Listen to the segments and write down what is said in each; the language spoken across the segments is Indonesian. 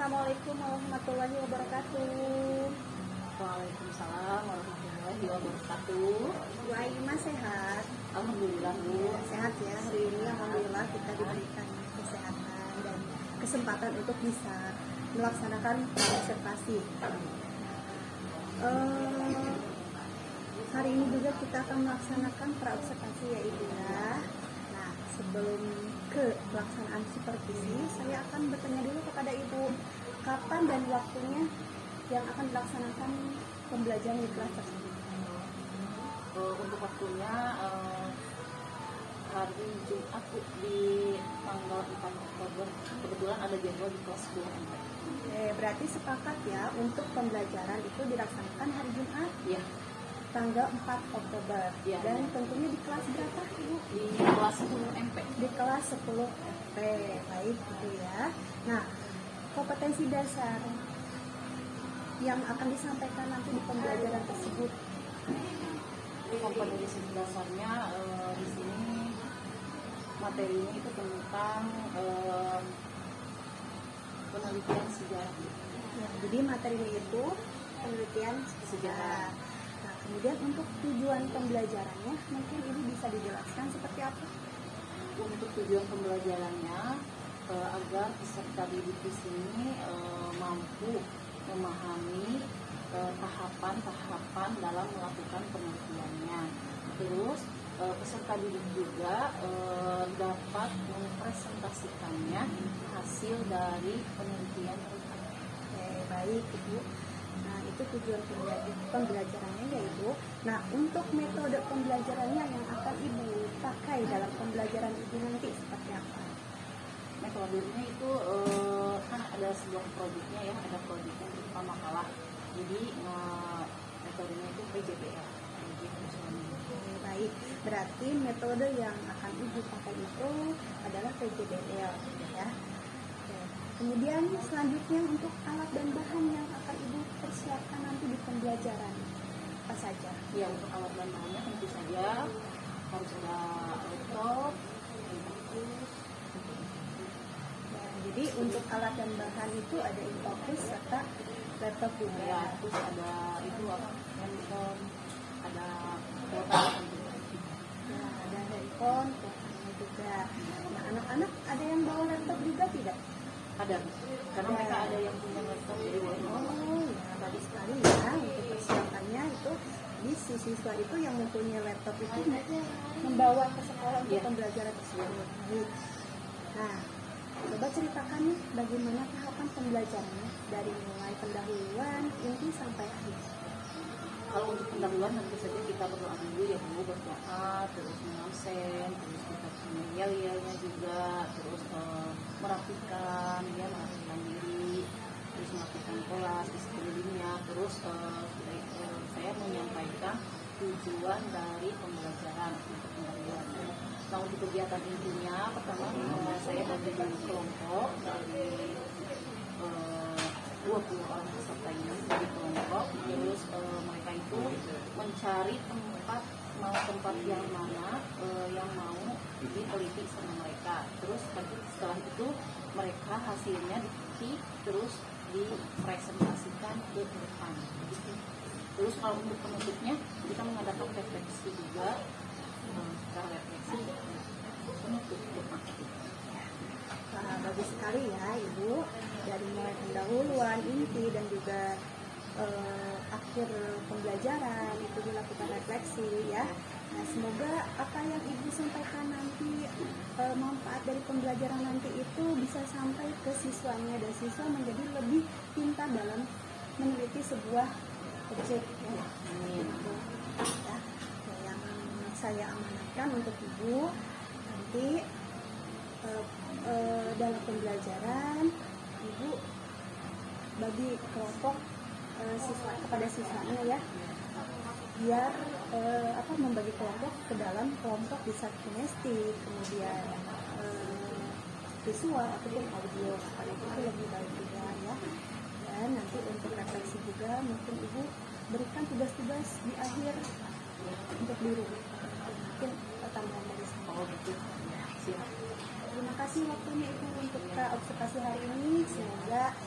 Assalamualaikum warahmatullahi wabarakatuh. Waalaikumsalam warahmatullahi wabarakatuh. Bu Aima sehat? Alhamdulillah Bu. Sehat ya, hari ini alhamdulillah kita diberikan kesehatan dan kesempatan untuk bisa melaksanakan observasi. Hari ini juga kita akan melaksanakan praobservasi ya Ibu ya. Nah, sebelum ke pelaksanaan supervisi, saya akan bertanya dulu kepada Ibu, kapan dan waktunya yang akan dilaksanakan pembelajaran di kelas tersebut? Untuk waktunya hari Jumat di tanggal 4 Oktober. Kebetulan ada jadwal di kelas 10. Berarti sepakat ya untuk pembelajaran itu dilaksanakan hari Jumat? Iya. Tanggal 4 Oktober. Ya, Dan tentunya di kelas berapa Ibu? Di kelas 10 MP. Di kelas 10 MP. Baik gitu ya. Nah, kompetensi dasar yang akan disampaikan nanti di pembelajaran tersebut. Kompetensi dasarnya di sini materinya itu tentang penelitian sejarah. Ya, jadi materinya itu penelitian sejarah. Nah, kemudian untuk tujuan pembelajarannya mungkin ini bisa dijelaskan seperti apa? Untuk tujuan pembelajarannya agar peserta didik di sini mampu memahami tahapan-tahapan dalam melakukan penelitiannya. Terus peserta didik juga dapat mempresentasikannya hasil dari penelitian mereka. Baik Ibu. Nah, itu tujuan pembelajarannya ya Ibu. Nah, untuk metode pembelajarannya yang akan Ibu pakai dalam pembelajaran Ibu nanti seperti apa? Metodenya itu kan ada sebuah produknya ya, ada produknya berupa makalah. Jadi metodenya itu PJBL. Baik, berarti metode yang akan Ibu pakai itu adalah PJBL ya. Kemudian selanjutnya untuk alat dan bahan yang akan Ibu persiapkan nanti di pembelajaran apa saja? Ya, untuk alat dan bahannya tentu saja harus ada laptop, jadi untuk alat dan bahan itu ada infocus serta laptop juga. ya, terus ada itu handphone, ada kuota. Nah, ada handphone, kuotanya juga. Nah, anak-anak ada yang bawa laptop juga tidak? Ada, karena mereka ada yang punya laptop jadi boleh bawa. Oh, ya bagus sekali ya untuk persiapannya itu. Di siswa itu yang mempunyai laptop itu membawa ke sekolah untuk pembelajaran tersebut. Nah, coba ceritakan nih bagaimana tahapan pembelajarannya dari mulai pendahuluan, inti sampai akhir. Kalau untuk pendahuluan tentu saja kita berdoa dulu ya Bu, berdoa, terus mengasen, terus kita punya yel-yelnya juga, terus merapikan diri, terus melakukan kelas di sekelilingnya, terus saya menyampaikan tujuan dari pembelajaran untuk pendahuluan. Nah, untuk kegiatan intinya pertama saya bagi kelompok dari 20 orang peserta ini dari kelompok, terus mereka itu mencari tempat yang mana yang mau diteliti sama mereka. Terus setelah itu mereka hasilnya diketik terus dipresentasikan ke depan. Terus kalau untuk penutupnya kita mengadakan refleksi juga, refleksi penutup materi. Bagus sekali ya Ibu, dari mulai pendahuluan, inti dan juga akhir pembelajaran itu dilakukan refleksi ya. Nah, semoga apa yang Ibu sampaikan nanti, manfaat dari pembelajaran nanti itu bisa sampai ke siswanya dan siswa menjadi lebih pintar dalam meneliti sebuah objek ya. Gitu. Ya. Yang saya amanatkan untuk Ibu nanti dalam pembelajaran Ibu bagi kelompok siswa kepada siswanya ya, biar membagi kelompok ke dalam kelompok bisa kinestik, kemudian visual ataupun audio, supaya itu lebih baik juga ya. Dan nanti untuk refleksi juga mungkin Ibu berikan tugas-tugas di akhir untuk di rumah, mungkin tambahan dari saya. Siap. Terima kasih waktunya Ibu untuk observasi hari ini. Semoga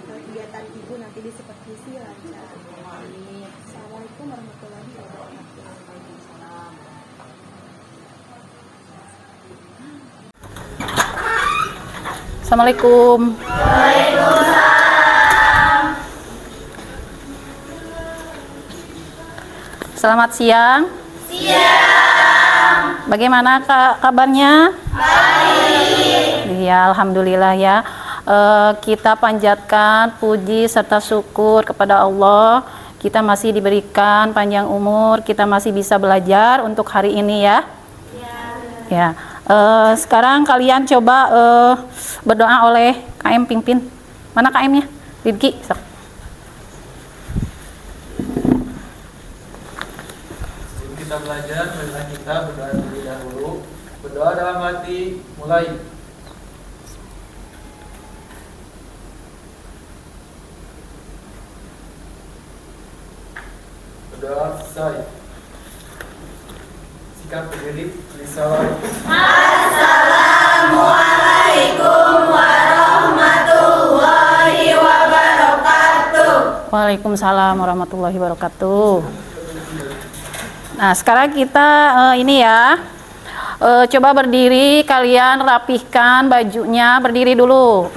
kegiatan Ibu nanti di supervisi lancar. Amin. Assalamualaikum warahmatullahi wabarakatuh. Waalaikumsalam. Assalamualaikum. Selamat siang. Bagaimana kabarnya? Baik. Ya, alhamdulillah ya. Kita panjatkan puji serta syukur kepada Allah. Kita masih diberikan panjang umur, kita masih bisa belajar untuk hari ini ya. Ya. Sekarang kalian coba berdoa oleh KM pimpin. Mana KM-nya? Ridki. Sok. Kita belajar, marilah kita berdoa terlebih dahulu. Berdoa dalam hati, mulai. Berdoa selesai. Sikap berdiri, Assalamualaikum. Waalaikumsalam warahmatullahi wabarakatuh. Nah, sekarang kita ini ya. Coba berdiri, kalian rapihkan bajunya, berdiri dulu.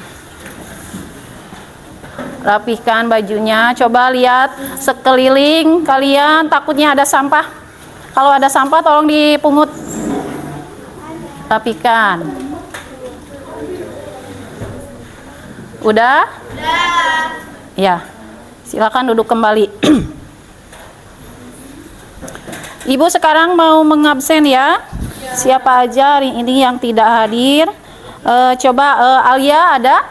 Rapihkan bajunya, coba lihat sekeliling kalian, takutnya ada sampah. Kalau ada sampah tolong dipungut. Rapihkan. Udah? Udah. Ya. Silakan duduk kembali. Ibu sekarang mau mengabsen ya. Siapa aja hari ini yang tidak hadir? Coba Alia ada?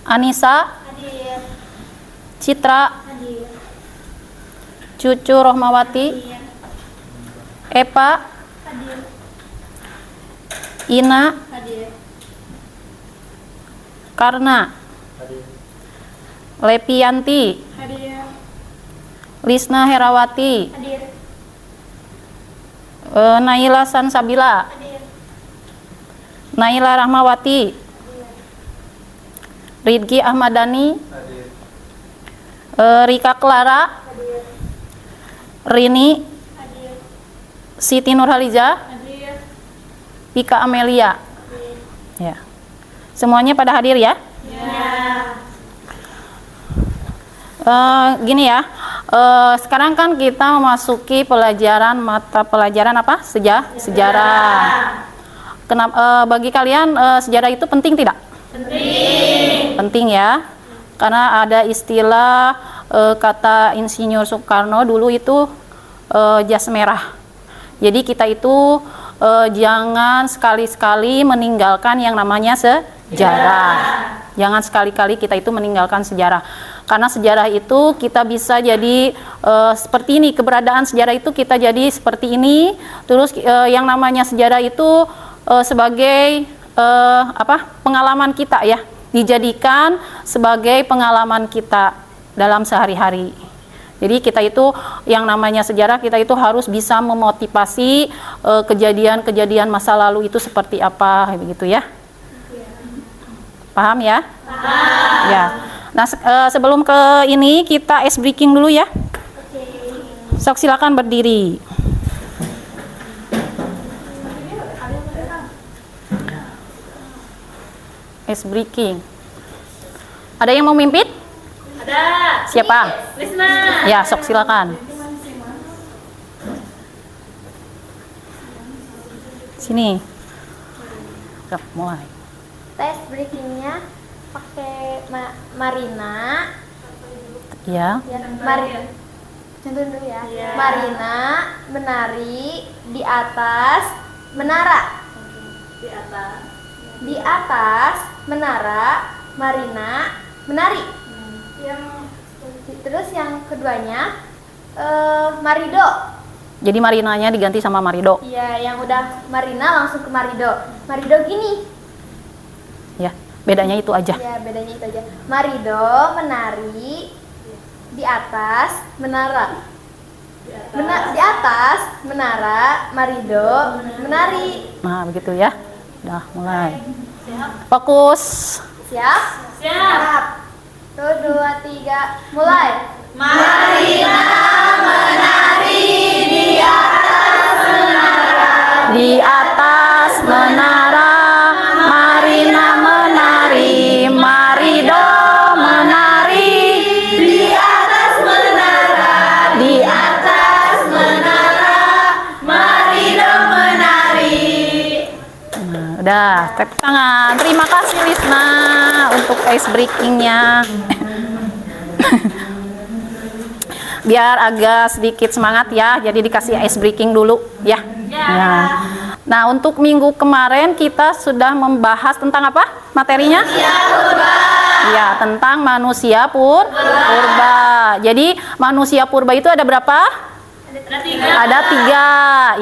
Anissa? Hadir. Citra? Hadir. Cucu Rohmawati? Epa? Hadir. Ina? Hadir. Karna? Lepianti? Hadir. Lisna Herawati? Hadir. Naila Sansabila? Hadir. Naila Rahmawati? Ridki Ahmadani? Hadir. Rika Clara? Hadir. Rini? Hadir. Siti Nurhaliza? Hadir. Pika Amelia? Hadir. Ya. Semuanya pada hadir ya? Gini ya, sekarang kan kita memasuki pelajaran mata pelajaran apa? Sejarah. Kenapa bagi kalian sejarah itu penting tidak? Penting. Penting ya, karena ada istilah kata Insinyur Soekarno dulu itu jas merah. Jadi kita itu jangan sekali-sekali meninggalkan yang namanya sejarah. Jangan sekali-kali kita itu meninggalkan sejarah. Karena sejarah itu kita bisa jadi seperti ini, keberadaan sejarah itu kita jadi seperti ini. Terus yang namanya sejarah itu sebagai pengalaman kita ya, dijadikan sebagai pengalaman kita dalam sehari-hari. Jadi kita itu yang namanya sejarah, kita itu harus bisa memotivasi kejadian-kejadian masa lalu itu seperti apa, begitu ya. Paham ya? Paham. Ya. Nah, sebelum ke ini kita ice breaking dulu ya. Sok silakan berdiri. Ice breaking. Ada yang mau mimpin? Ada. Siapa? Risma. Ya, sok silakan. Sini. Udah, mulai. Tes breakingnya pakai Marina. Ya. Ya, Marina. Contoh dulu ya. Marina menari di atas menara. Di atas. Di atas menara Marina menari. Terus yang keduanya Marido. Jadi Marinanya diganti sama Marido. Iya, yang udah Marina langsung ke Marido. Marido gini. Ya, bedanya itu aja. Ya, bedanya itu aja. Marido menari di atas menara. Di atas menara Marido menari. Nah, begitu ya. Udah mulai. Fokus. Siap? Siap. 1, 2, 3, mulai. Di atas menara, Marina menari, Marido menari. Di atas menara, Marido menari. Nah, udah, tepuk tangan. Terima kasih Lisna untuk ice breakingnya. Biar agak sedikit semangat ya, jadi dikasih ice breaking dulu ya. Ya. Nah, untuk minggu kemarin kita sudah membahas tentang apa materinya? Ya, tentang manusia purba. Jadi manusia purba itu ada berapa? Ada tiga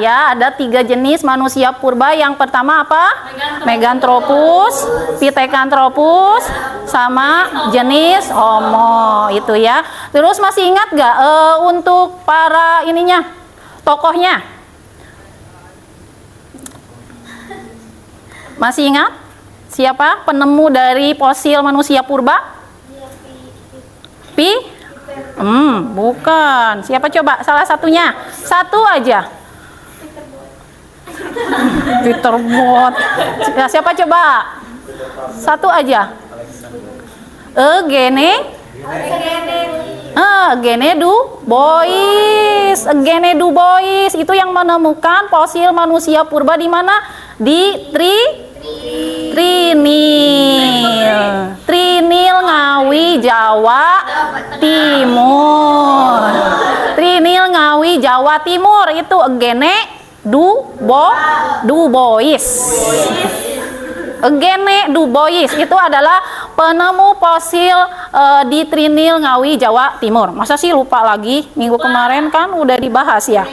ya, ada 3 jenis manusia purba. Yang pertama apa? Meganthropus, Pithecanthropus, sama jenis Homo itu ya. Terus masih ingat gak untuk para ininya tokohnya? Masih ingat siapa penemu dari fosil manusia purba? Bukan. Siapa coba salah satunya? Satu aja. Peter Bot. Siapa coba? Satu aja. Eugene du Bois itu yang menemukan fosil manusia purba di mana? Di Trinil Ngawi Jawa Timur. Trinil Ngawi Jawa Timur itu Eugene du Bois. Eugene du Bois itu adalah penemu fosil di Trinil Ngawi Jawa Timur. Masa sih lupa lagi? Minggu kemarin kan udah dibahas ya.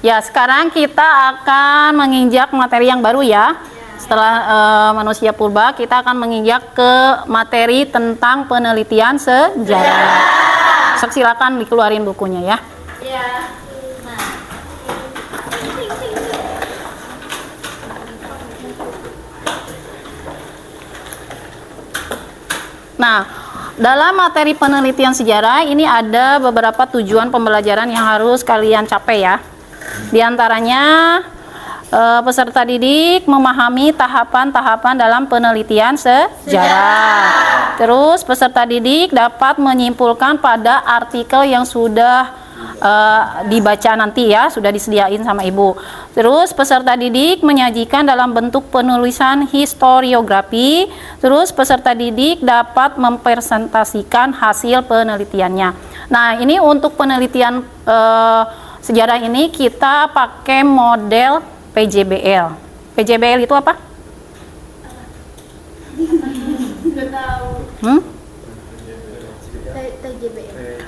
Ya, sekarang kita akan menginjak materi yang baru ya. Setelah manusia purba, kita akan menginjak ke materi tentang penelitian sejarah. Silakan dikeluarin bukunya ya. Nah, dalam materi penelitian sejarah ini ada beberapa tujuan pembelajaran yang harus kalian capai ya. Di antaranya peserta didik memahami tahapan-tahapan dalam penelitian sejarah. Terus peserta didik dapat menyimpulkan pada artikel yang sudah dibaca nanti ya, sudah disediain sama ibu. Terus peserta didik menyajikan dalam bentuk penulisan historiografi. Terus peserta didik dapat mempresentasikan hasil penelitiannya. Nah, ini untuk penelitian sejarah ini kita pakai model PJBL. PJBL itu apa?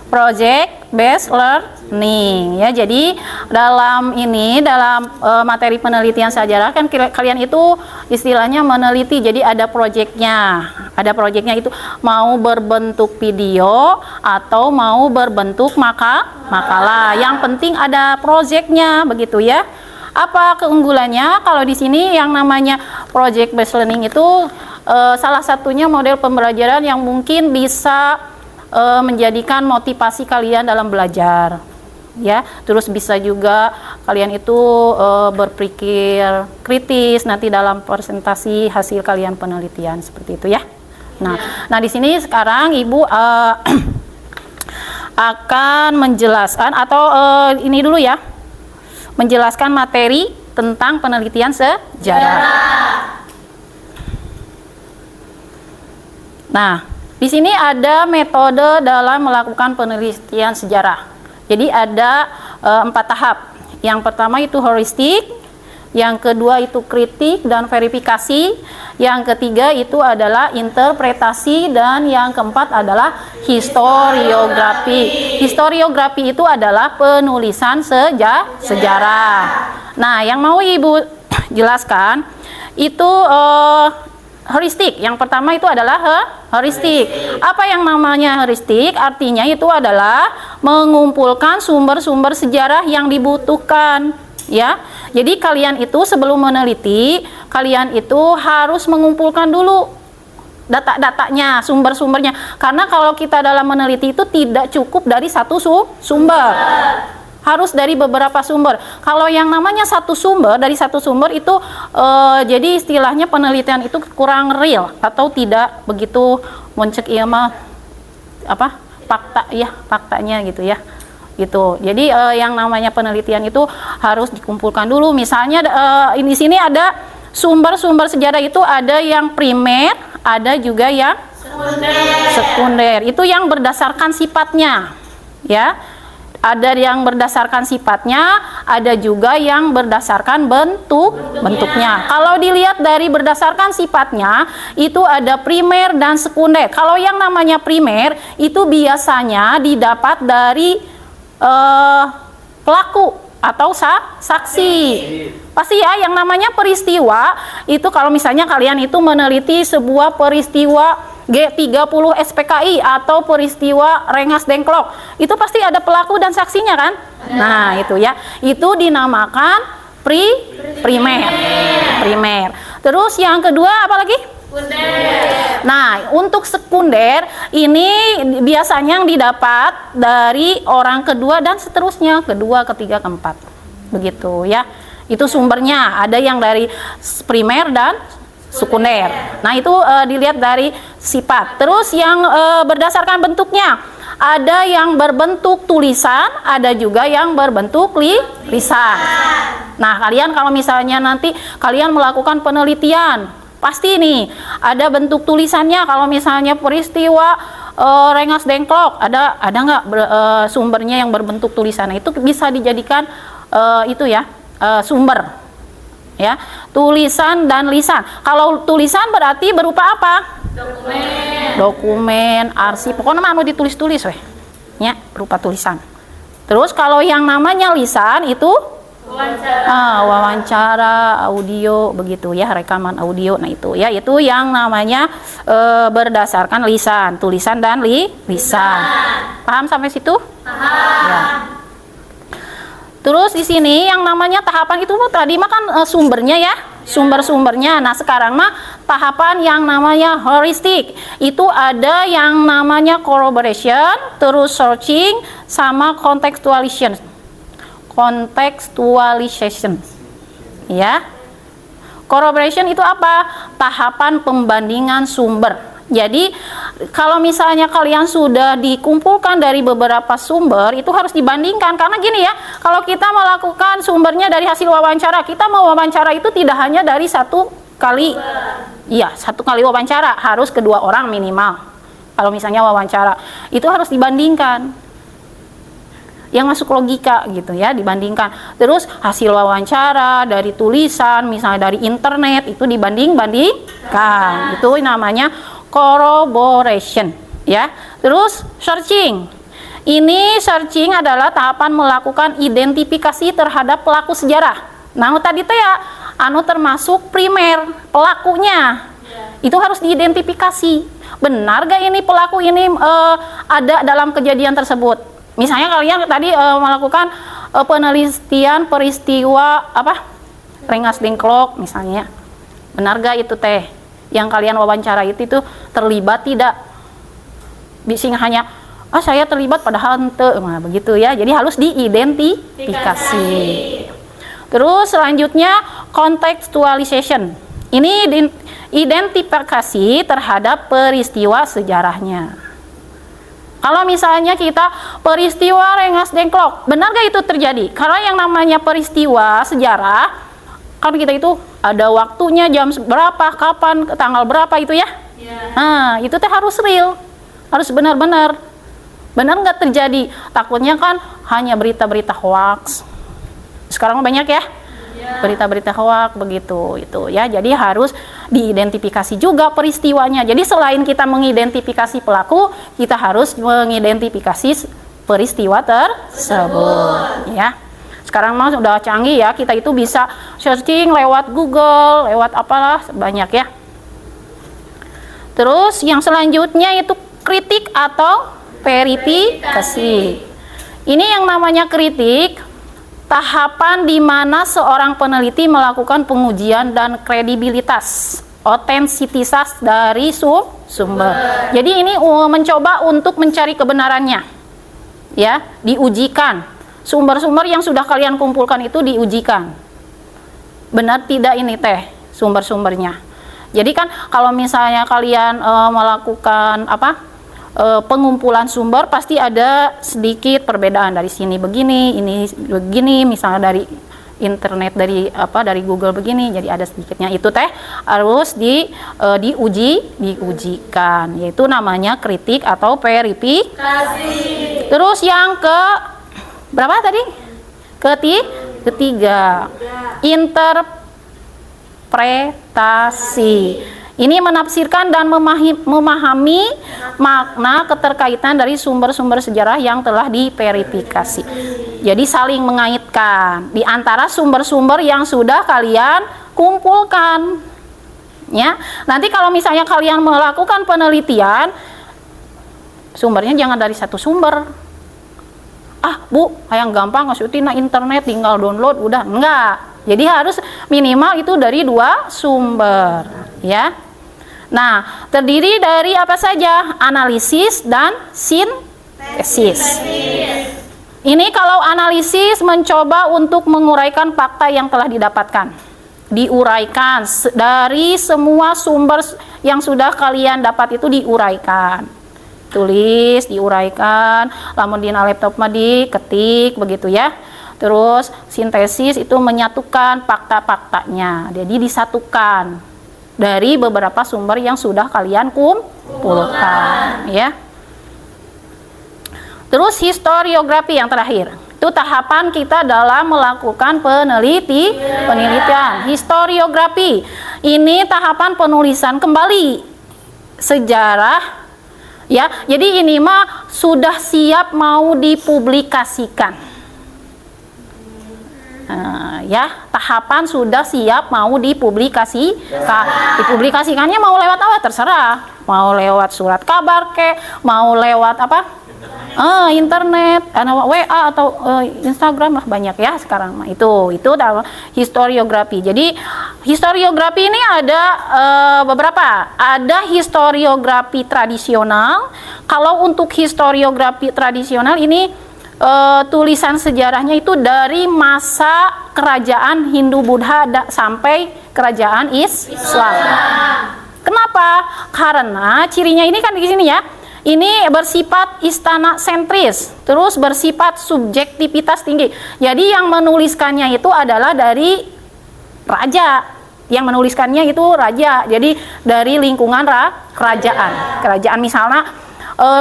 Project Based Learning ya. Jadi dalam materi penelitian sejarah kan kalian itu istilahnya meneliti. Jadi ada proyeknya. Ada proyeknya itu mau berbentuk video atau mau berbentuk makalah. Yang penting ada proyeknya begitu ya. Apa keunggulannya? Kalau di sini yang namanya project based learning itu salah satunya model pembelajaran yang mungkin bisa menjadikan motivasi kalian dalam belajar ya. Terus bisa juga kalian itu berpikir kritis nanti dalam presentasi hasil kalian penelitian seperti itu ya. Nah di sini sekarang ibu akan menjelaskan atau ini dulu ya, menjelaskan materi tentang penelitian sejarah. Nah, di sini ada metode dalam melakukan penelitian sejarah. Jadi ada 4 tahap. Yang pertama itu heuristik, yang kedua itu kritik dan verifikasi, yang ketiga itu adalah interpretasi, dan yang keempat adalah historiografi. Historiografi itu adalah penulisan sejarah. Nah, yang mau ibu jelaskan itu heuristik. Yang pertama itu adalah heuristik. Apa yang namanya heuristik? Artinya itu adalah mengumpulkan sumber-sumber sejarah yang dibutuhkan, ya. Jadi kalian itu sebelum meneliti, kalian itu harus mengumpulkan dulu data-datanya, sumber-sumbernya. Karena kalau kita dalam meneliti itu tidak cukup dari satu sumber. Harus dari beberapa sumber. Kalau yang namanya satu sumber, dari satu sumber itu jadi istilahnya penelitian itu kurang real atau tidak begitu mencek fakta ya, faktanya gitu ya. Gitu. Jadi yang namanya penelitian itu harus dikumpulkan dulu. Misalnya di sini ada sumber-sumber sejarah itu ada yang primer, ada juga yang sekunder. Itu yang berdasarkan sifatnya. Ya. Ada yang berdasarkan sifatnya, ada juga yang berdasarkan bentuknya. Kalau dilihat dari berdasarkan sifatnya, itu ada primer dan sekunder. Kalau yang namanya primer, itu biasanya didapat dari pelaku atau saksi. Pasti ya, yang namanya peristiwa, itu kalau misalnya kalian itu meneliti sebuah peristiwa G30 SPKI atau peristiwa Rengas Dengklok, itu pasti ada pelaku dan saksinya kan? Nah itu ya, itu dinamakan primer. Terus yang kedua apa lagi? Sekunder. Nah untuk sekunder ini biasanya yang didapat dari orang kedua dan seterusnya, kedua, ketiga, keempat, begitu ya. Itu sumbernya ada yang dari primer dan sekunder. Nah itu dilihat dari sifat. Terus yang berdasarkan bentuknya, ada yang berbentuk tulisan, ada juga yang berbentuk lisan. Nah kalian kalau misalnya nanti kalian melakukan penelitian, pasti nih ada bentuk tulisannya. Kalau misalnya peristiwa Rengas Dengklok, ada nggak sumbernya yang berbentuk tulisan? Itu bisa dijadikan itu ya sumber. Ya, tulisan dan lisan. Kalau tulisan berarti berupa apa? Dokumen, arsip, pokoknya anu ditulis-tulis weh. Ya, berupa tulisan. Terus kalau yang namanya lisan itu wawancara, audio, begitu ya, rekaman audio. Nah itu ya, itu yang namanya berdasarkan lisan, tulisan dan lisan. Paham sampai situ? Paham. Ya. Terus di sini yang namanya tahapan itu tadi mah kan sumbernya ya, sumber-sumbernya. Nah sekarang mah tahapan yang namanya heuristik. Itu ada yang namanya corroboration, terus searching, sama contextualization. Ya. Corroboration itu apa? Tahapan pembandingan sumber. Jadi kalau misalnya kalian sudah dikumpulkan dari beberapa sumber, itu harus dibandingkan. Karena gini ya, kalau kita melakukan sumbernya dari hasil wawancara, kita mau wawancara itu tidak hanya dari satu kali. Iya, satu kali wawancara, harus kedua orang minimal. Kalau misalnya wawancara, itu harus dibandingkan. Yang masuk logika gitu ya, dibandingkan. Terus hasil wawancara dari tulisan, misalnya dari internet, itu dibandingkan. Itu namanya corroboration ya. Terus searching. Ini searching adalah tahapan melakukan identifikasi terhadap pelaku sejarah. Nah, tadi teh ya anu termasuk primer, pelakunya. Itu harus diidentifikasi. Benar gak ini pelaku ini ada dalam kejadian tersebut? Misalnya kalian tadi melakukan penelitian peristiwa Rengas Dengklok misalnya. Benar gak itu teh? Yang kalian wawancara itu terlibat tidak? Bising hanya saya terlibat padahal ente, nah, begitu ya. Jadi harus diidentifikasi. Terus selanjutnya contextualization. Ini identifikasi terhadap peristiwa sejarahnya. Kalau misalnya kita peristiwa Rengas Dengklok, benar gak itu terjadi? Karena yang namanya peristiwa sejarah kan kita itu ada waktunya, jam berapa, kapan, tanggal berapa itu ya. Nah itu teh harus real, harus benar-benar. Benar nggak terjadi? Takutnya kan hanya berita-berita hoax. Sekarang banyak ya berita-berita hoax begitu itu ya. Jadi harus diidentifikasi juga peristiwanya. Jadi selain kita mengidentifikasi pelaku, kita harus mengidentifikasi peristiwa tersebut ya. Sekarang mah sudah canggih ya, kita itu bisa searching lewat Google, lewat apalah banyak ya. Terus yang selanjutnya itu kritik atau verifikasi. Ini yang namanya kritik, tahapan di mana seorang peneliti melakukan pengujian dan kredibilitas, otentisitas dari sumber. Jadi ini mencoba untuk mencari kebenarannya, ya, diujikan. Sumber-sumber yang sudah kalian kumpulkan itu diujikan. Benar tidak ini teh sumber-sumbernya. Jadi kan kalau misalnya kalian melakukan pengumpulan sumber, pasti ada sedikit perbedaan, dari sini begini, ini begini, misalnya dari internet, dari Google begini, jadi ada sedikitnya. Itu teh harus diujikan, yaitu namanya kritik atau verifikasi. Terus yang ke berapa tadi? Ketiga, interpretasi. Ini menafsirkan dan memahami makna keterkaitan dari sumber-sumber sejarah yang telah diverifikasi. Jadi saling mengaitkan di antara sumber-sumber yang sudah kalian kumpulkan. Ya, nanti kalau misalnya kalian melakukan penelitian, sumbernya jangan dari satu sumber. Bu, yang gampang ngasutin internet, tinggal download, udah. Enggak. Jadi harus minimal itu dari 2 sumber, ya. Nah, terdiri dari apa saja? Analisis dan sintesis. Ini kalau analisis mencoba untuk menguraikan fakta yang telah didapatkan. Diuraikan dari semua sumber yang sudah kalian dapat itu diuraikan. Tulis, diuraikan, lamun dina laptop mah diketik begitu ya. Terus sintesis itu menyatukan fakta-faktanya. Jadi disatukan dari beberapa sumber yang sudah kalian kumpulkan, ya. Terus historiografi yang terakhir. Itu tahapan kita dalam melakukan penelitian. Historiografi. Ini tahapan penulisan kembali sejarah, ya. Jadi ini mah sudah siap mau dipublikasikan. Ya, tahapan sudah siap mau dipublikasikannya mau lewat apa terserah, mau lewat surat kabar mau lewat internet, WA atau Instagram lah, banyak ya sekarang. Itu historiografi. Jadi historiografi ini ada beberapa. Ada historiografi tradisional. Kalau untuk historiografi tradisional ini tulisan sejarahnya itu dari masa kerajaan Hindu-Buddha sampai kerajaan Islam. Kenapa? Karena cirinya ini kan di sini ya. Ini bersifat istana sentris, terus bersifat subjektivitas tinggi. Jadi yang menuliskannya itu adalah dari raja. Yang menuliskannya itu raja. Jadi dari lingkungan kerajaan. Kerajaan misalnya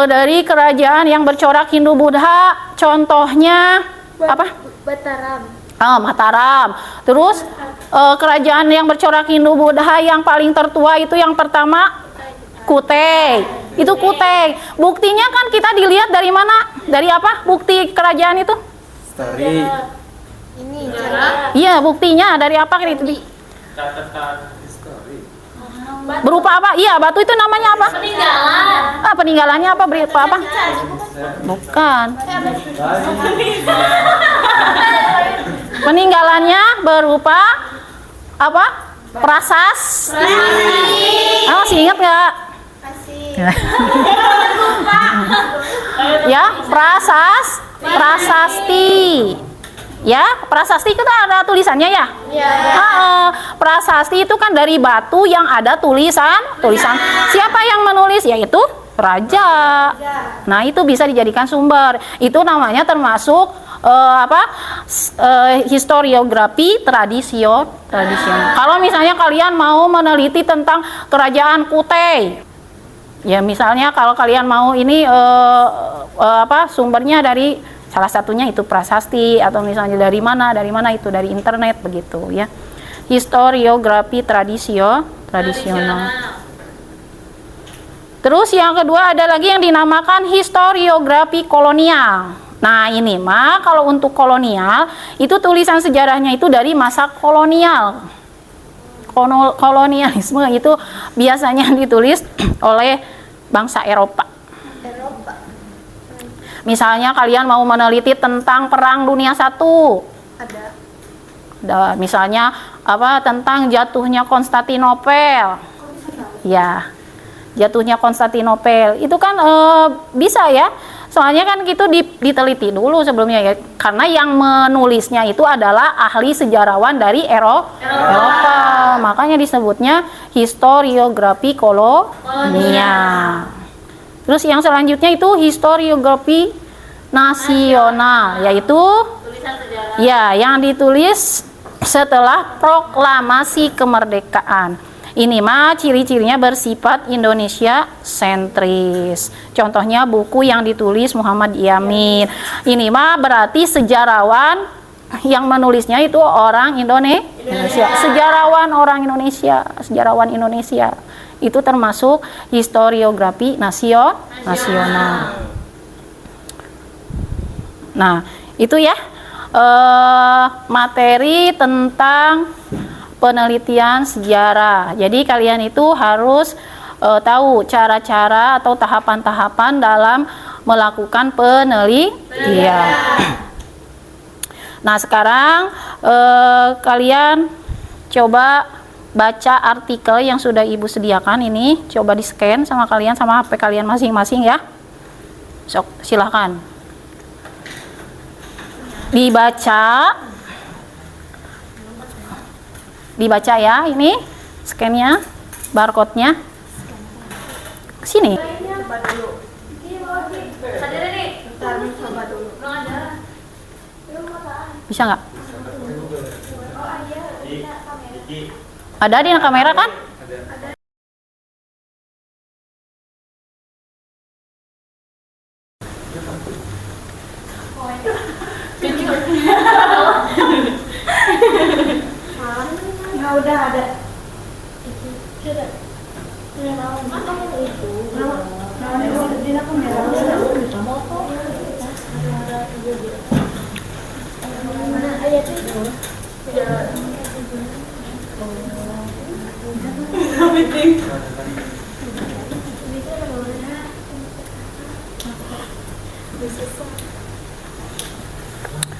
dari kerajaan yang bercorak Hindu-Buddha, contohnya apa? Mataram. Terus kerajaan yang bercorak Hindu-Buddha yang paling tertua itu yang pertama Kutai. Itu Kutai. Buktinya kan kita dilihat dari mana? Dari apa? Bukti kerajaan itu? Story. Iya, buktinya dari apa itu? Catatan histori. Berupa apa? Iya, batu itu namanya apa? Peninggalan. Peninggalannya apa? Berupa apa? Bukan. Peninggalannya berupa apa? Prasasti. Masih ingat nggak? Ya, prasasti. Ya, prasasti itu ada tulisannya ya? Prasasti itu kan dari batu yang ada tulisan. Siapa yang menulis? Yaitu raja. Nah, itu bisa dijadikan sumber. Itu namanya termasuk historiografi tradisional. Kalau misalnya kalian mau meneliti tentang kerajaan Kutai, ya misalnya kalau kalian mau ini sumbernya dari salah satunya itu prasasti, atau misalnya dari mana itu dari internet begitu ya. Historiografi tradisional. Terus yang kedua ada lagi yang dinamakan historiografi kolonial. Nah, ini mah kalau untuk kolonial itu tulisan sejarahnya itu dari masa kolonial. kolonialisme itu biasanya ditulis oleh bangsa Eropa. Eropa. Misalnya kalian mau meneliti tentang Perang Dunia I, Ada. misalnya apa tentang jatuhnya Konstantinopel, ya jatuhnya Konstantinopel itu kan bisa ya, soalnya kan gitu diteliti dulu sebelumnya ya, karena yang menulisnya itu adalah ahli sejarawan dari Eropa, makanya disebutnya historiografi kolonial. Terus yang selanjutnya itu historiografi nasional, yaitu ya yang ditulis setelah proklamasi kemerdekaan. Ini mah ciri-cirinya bersifat Indonesia sentris. Contohnya buku yang ditulis Muhammad Yamin. Ini mah berarti sejarawan yang menulisnya itu orang Indonesia. Sejarawan orang Indonesia, sejarawan Indonesia. Itu termasuk historiografi nasional. Nah, itu ya materi tentang penelitian sejarah. Jadi kalian itu harus tahu cara-cara atau tahapan-tahapan dalam melakukan penelitian. Nah, sekarang kalian coba baca artikel yang sudah Ibu sediakan ini, coba di-scan sama kalian sama HP kalian masing-masing ya. Sok, silahkan. Dibaca ya, ini scan-nya, barcode-nya. Sini. Bisa nggak? Ada di kamera kan? Nah, udah ada.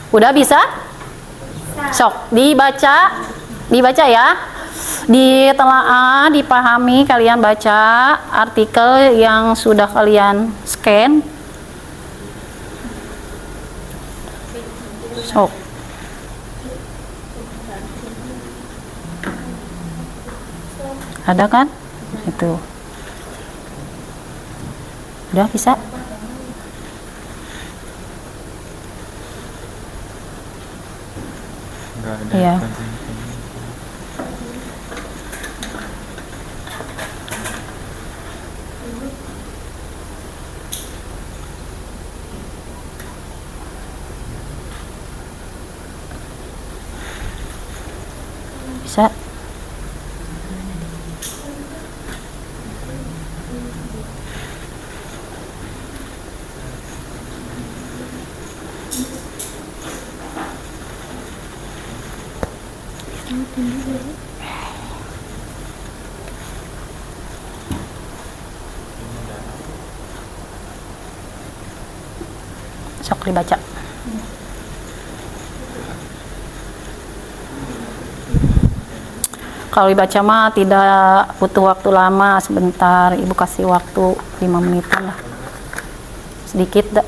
Udah bisa? Sok, dibaca ya. Ditelaah, dipahami, kalian baca artikel yang sudah kalian scan. Sok. Ada kan? Itu. Udah bisa? Iya. Bisa. Sok dibaca. Kalau dibaca mah tidak butuh waktu lama, sebentar. Ibu kasih waktu 5 menitan lah. Sedikit dah.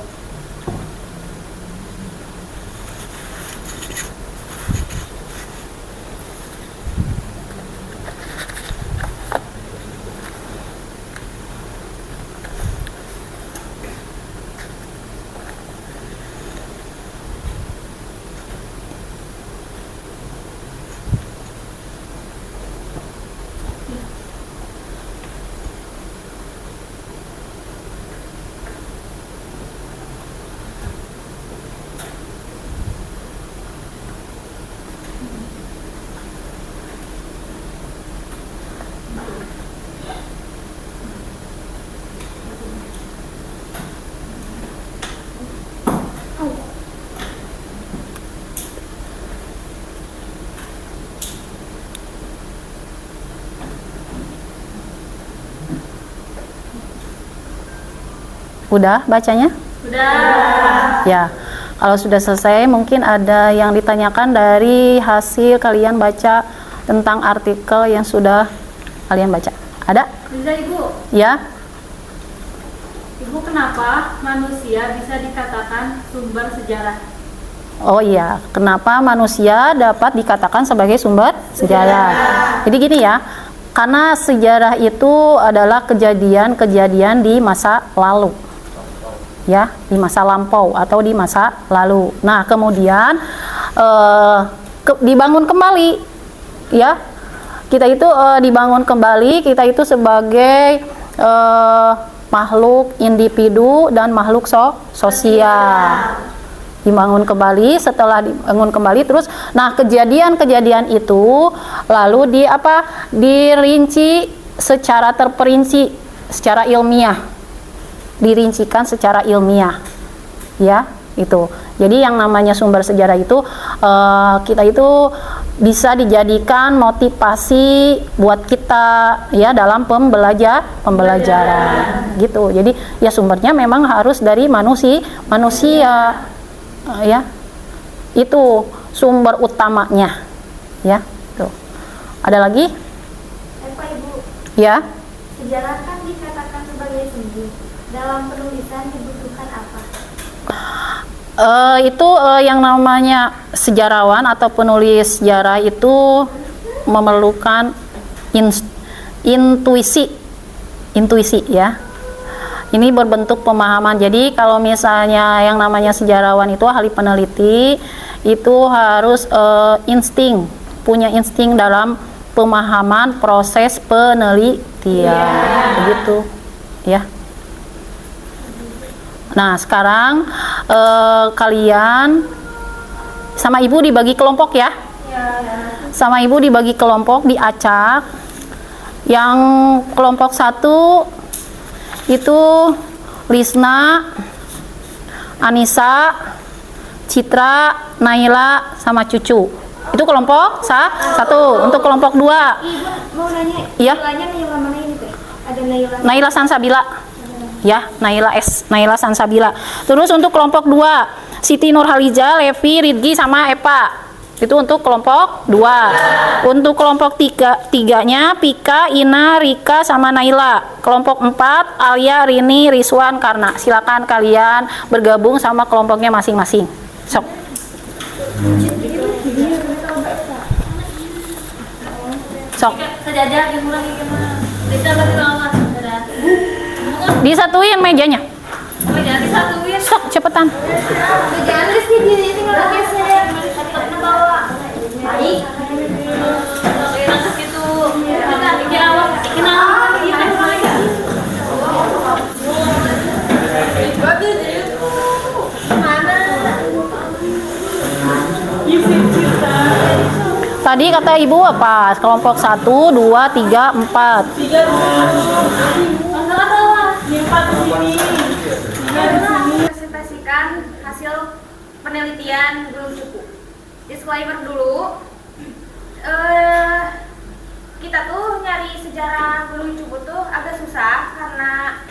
Udah bacanya? Udah. Ya. Kalau sudah selesai, mungkin ada yang ditanyakan dari hasil kalian baca tentang artikel yang sudah kalian baca. Ada? Bisa Ibu. Ya? Ibu, kenapa manusia bisa dikatakan sumber sejarah? Oh iya, kenapa manusia dapat dikatakan sebagai sumber sejarah? Jadi gini ya, karena sejarah itu adalah kejadian-kejadian di masa lalu. Ya, di masa lampau atau di masa lalu. Nah, kemudian dibangun kembali, ya. Kita itu dibangun kembali, kita itu sebagai makhluk individu dan makhluk sosial. Dibangun kembali, setelah dibangun kembali terus, nah kejadian-kejadian itu lalu dirinci secara terperinci, secara ilmiah. Dirincikan secara ilmiah, ya itu. Jadi yang namanya sumber sejarah itu kita itu bisa dijadikan motivasi buat kita ya dalam pembelajaran gitu. Jadi ya sumbernya memang harus dari manusia ya, itu sumber utamanya ya. Tuh. Ada lagi? Pak Ibu, Ya. sejarah kan dikatakan sebagai sumber. Dalam penulisan dibutuhkan apa? Yang namanya sejarawan atau penulis sejarah itu memerlukan intuisi ya. Ini berbentuk pemahaman. Jadi kalau misalnya yang namanya sejarawan itu ahli peneliti itu harus punya insting dalam pemahaman proses penelitian, begitu ya. Nah, sekarang kalian sama ibu dibagi kelompok ya. Sama ibu dibagi kelompok, diacak. Yang kelompok 1 itu Lisna, Anissa, Citra, Naila, sama Cucu. Itu kelompok 1. Untuk kelompok 2, Ibu mau nanya, Iya. Naila mana ini Teh? Ada Naila. Naila Sansabila. Ya, Naila Sansabila. Terus untuk kelompok 2, Siti Nurhaliza, Levi, Ridgi, sama Epa. Itu untuk kelompok 2. Untuk kelompok 3-nya Pika, Ina, Rika, sama Naila. Kelompok 4, Alia, Rini, Rizwan, Karna. Silakan kalian bergabung sama kelompoknya masing-masing. Sok. Sok. Sejajar gimana? Bisa lebih lama. Disatuin mejanya. Jangan disatuin. Sok, cepetan. Jangan sih di ini nggak geser. Ke bawah. Baik. Langsung gitu. Kita jawab. Kenapa? Tadi kata ibu apa? Kelompok 1, 2, 3, 4. Presentasikan hasil penelitian Gunung Cupu. Disclaimer dulu, kita tuh nyari sejarah Gunung Cupu tuh agak susah karena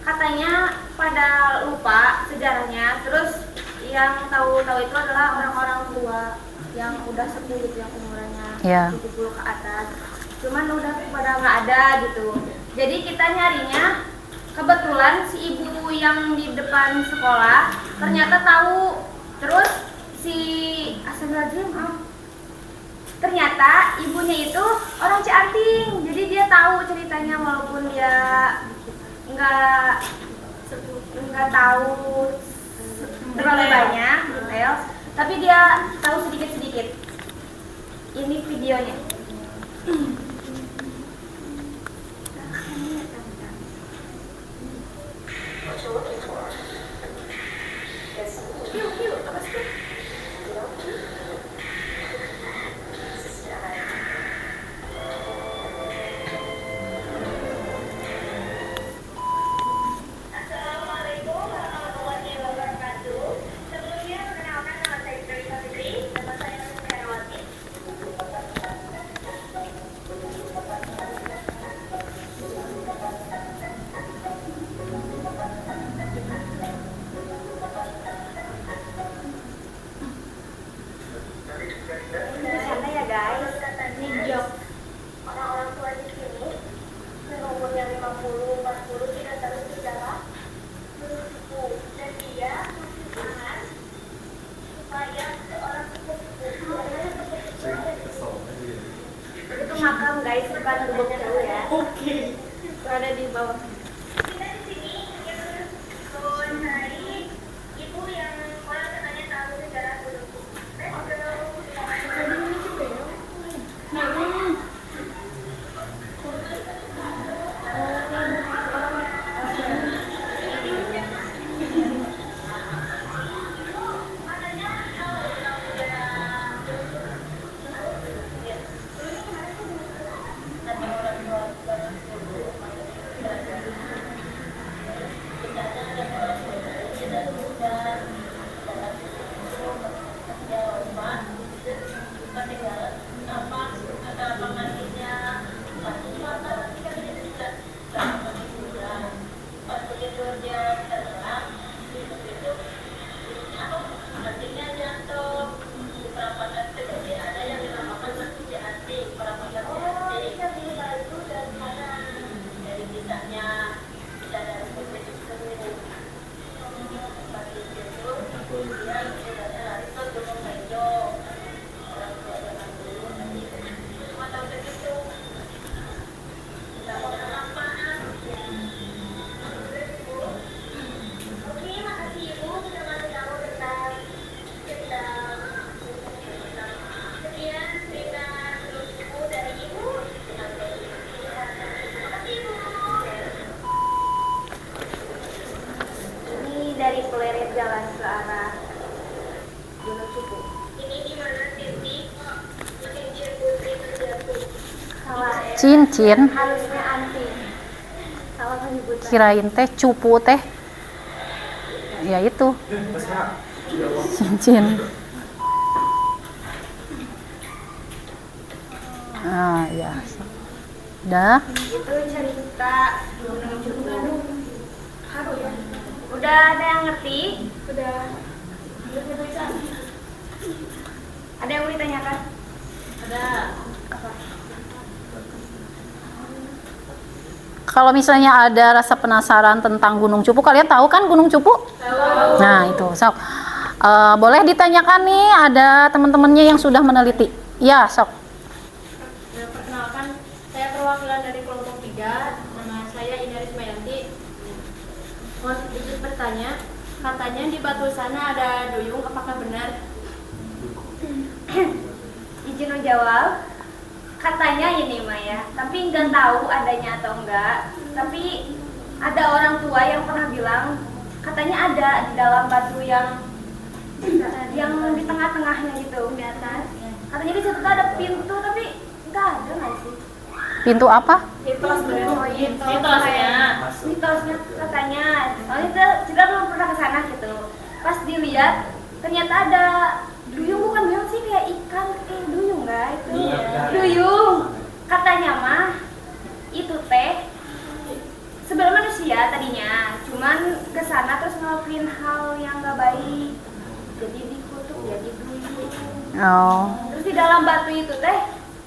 katanya pada lupa sejarahnya. Terus yang tahu-tahu itu adalah orang-orang tua yang udah sepuh gitu, yang umurannya 70 ke atas. Cuman udah pada nggak ada gitu. Jadi kita nyarinya, kebetulan si ibu yang di depan sekolah ternyata tahu. Terus si ternyata ibunya itu orang Cianting, jadi dia tahu ceritanya walaupun dia nggak tahu terlalu banyak detail, tapi dia tahu sedikit-sedikit. Ini videonya. 30-40 tidak tahu sejarah Gunung Cupu dan dia tangan supaya seorang sepupu itu makam guys, bukan gubuk jauh ya. Oke. Ada di bawah. Kita di sini yang mencari ibu yang orang katanya tahu sejarah Gunung Cupu. Dari Pleret jalan ke arah Gunung Cupu. Ini di mana titik cincin putri terjatuh? Salah ya. Cincin. Harusnya anting. Salah penyebutan. Kirain teh cupu teh. Ya itu. Cincin. Ah ya. Dah. Itu cerita Gunung Cupu. Udah ada yang ngerti? Udah. Ada yang mau ditanyakan? Ada. Apa? Kalau misalnya ada rasa penasaran tentang Gunung Cupu, kalian tahu kan Gunung Cupu? Tahu. Nah itu, sok. Boleh ditanyakan nih, ada teman-temannya yang sudah meneliti. Ya, sok. Perkenalkan, saya perwakilan dari kelompok 3. Nama saya Ina Rismayanti. Mohon izin bertanya, katanya di batu sana ada duyung, apakah benar? Izin menjawab. Katanya ini mah ya, tapi nggak tahu adanya atau enggak. Tapi ada orang tua yang pernah bilang katanya ada di dalam batu yang di tengah-tengahnya gitu di atas. Katanya di situ tuh ada pintu tapi nggak ada nggak sih? Pintu apa? Mitos Mitosnya katanya. Soalnya kita belum pernah ke sana gitu. Pas dilihat ternyata ada duyung, bukan duyung sih, kayak ikan, kayak duyung nggak itu? Duyung. Katanya mah itu teh sebenarnya manusia tadinya, cuman ke sana terus ngelakuin hal yang nggak baik. Jadi dikutuk jadi duyung. Oh, Terus di dalam batu itu teh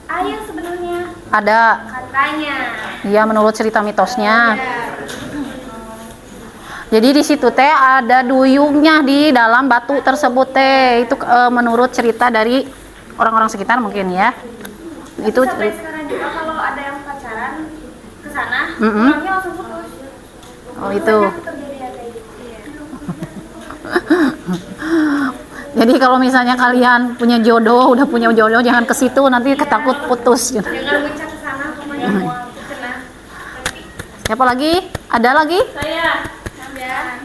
air sebenarnya ada. katanya. Iya, menurut cerita mitosnya. Ya. Jadi di situ teh ada duyungnya di dalam batu tersebut teh. Itu menurut cerita dari orang-orang sekitar mungkin ya. Itu Sampai sekarang juga kalau ada yang pacaran ke sana, Mm-mm. orangnya langsung putus. Oh, itu. Banyak terjadi yang kayak gitu. Iya. Jadi kalau misalnya kalian punya jodoh, udah punya jodoh, jangan ke situ, nanti ketakut putus gitu. Jangan muncak ke sana, pokoknya mau kena. Siapa lagi? Ada lagi? Saya Ya.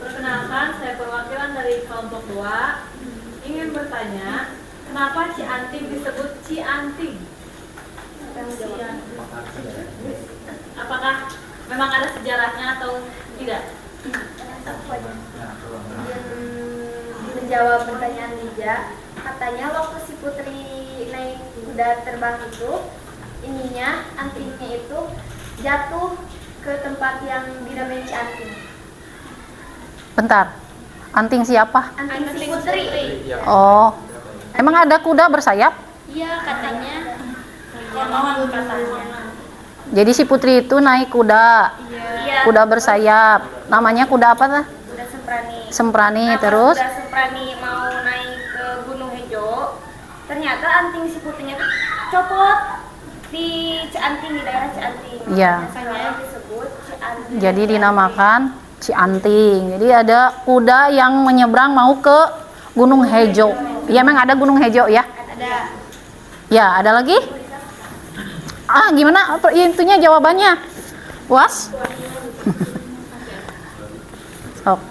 perkenalkan, saya perwakilan dari kelompok 2. Ingin bertanya, kenapa Cianting disebut Cianting? Apakah memang ada sejarahnya atau tidak? Menjawab pertanyaan Lija, katanya waktu si Putri naik kuda terbang itu, ininya antingnya itu jatuh ke tempat yang dinamai Cianting. Bentar. Anting siapa? Anting si Putri. Oh. Emang ada kuda bersayap? Iya, katanya. Konon katanya. Jadi si Putri itu naik kuda, Iya. kuda bersayap. Namanya kuda apa tuh? Udah Semprani. Semprani. Nah, pas Terus udah Semprani mau naik ke Gunung Hejo, ternyata anting si Putrinya tuh copot di Cianting, di daerah Cianting. Iya. Makanya disebut Cianting. jadi dinamakan Cianting. Jadi ada kuda yang menyeberang mau ke Gunung Hejo. Ya, memang ada Gunung Hejo ya. Ada. Ya, ada lagi? Gimana intinya jawabannya? Was? Sok.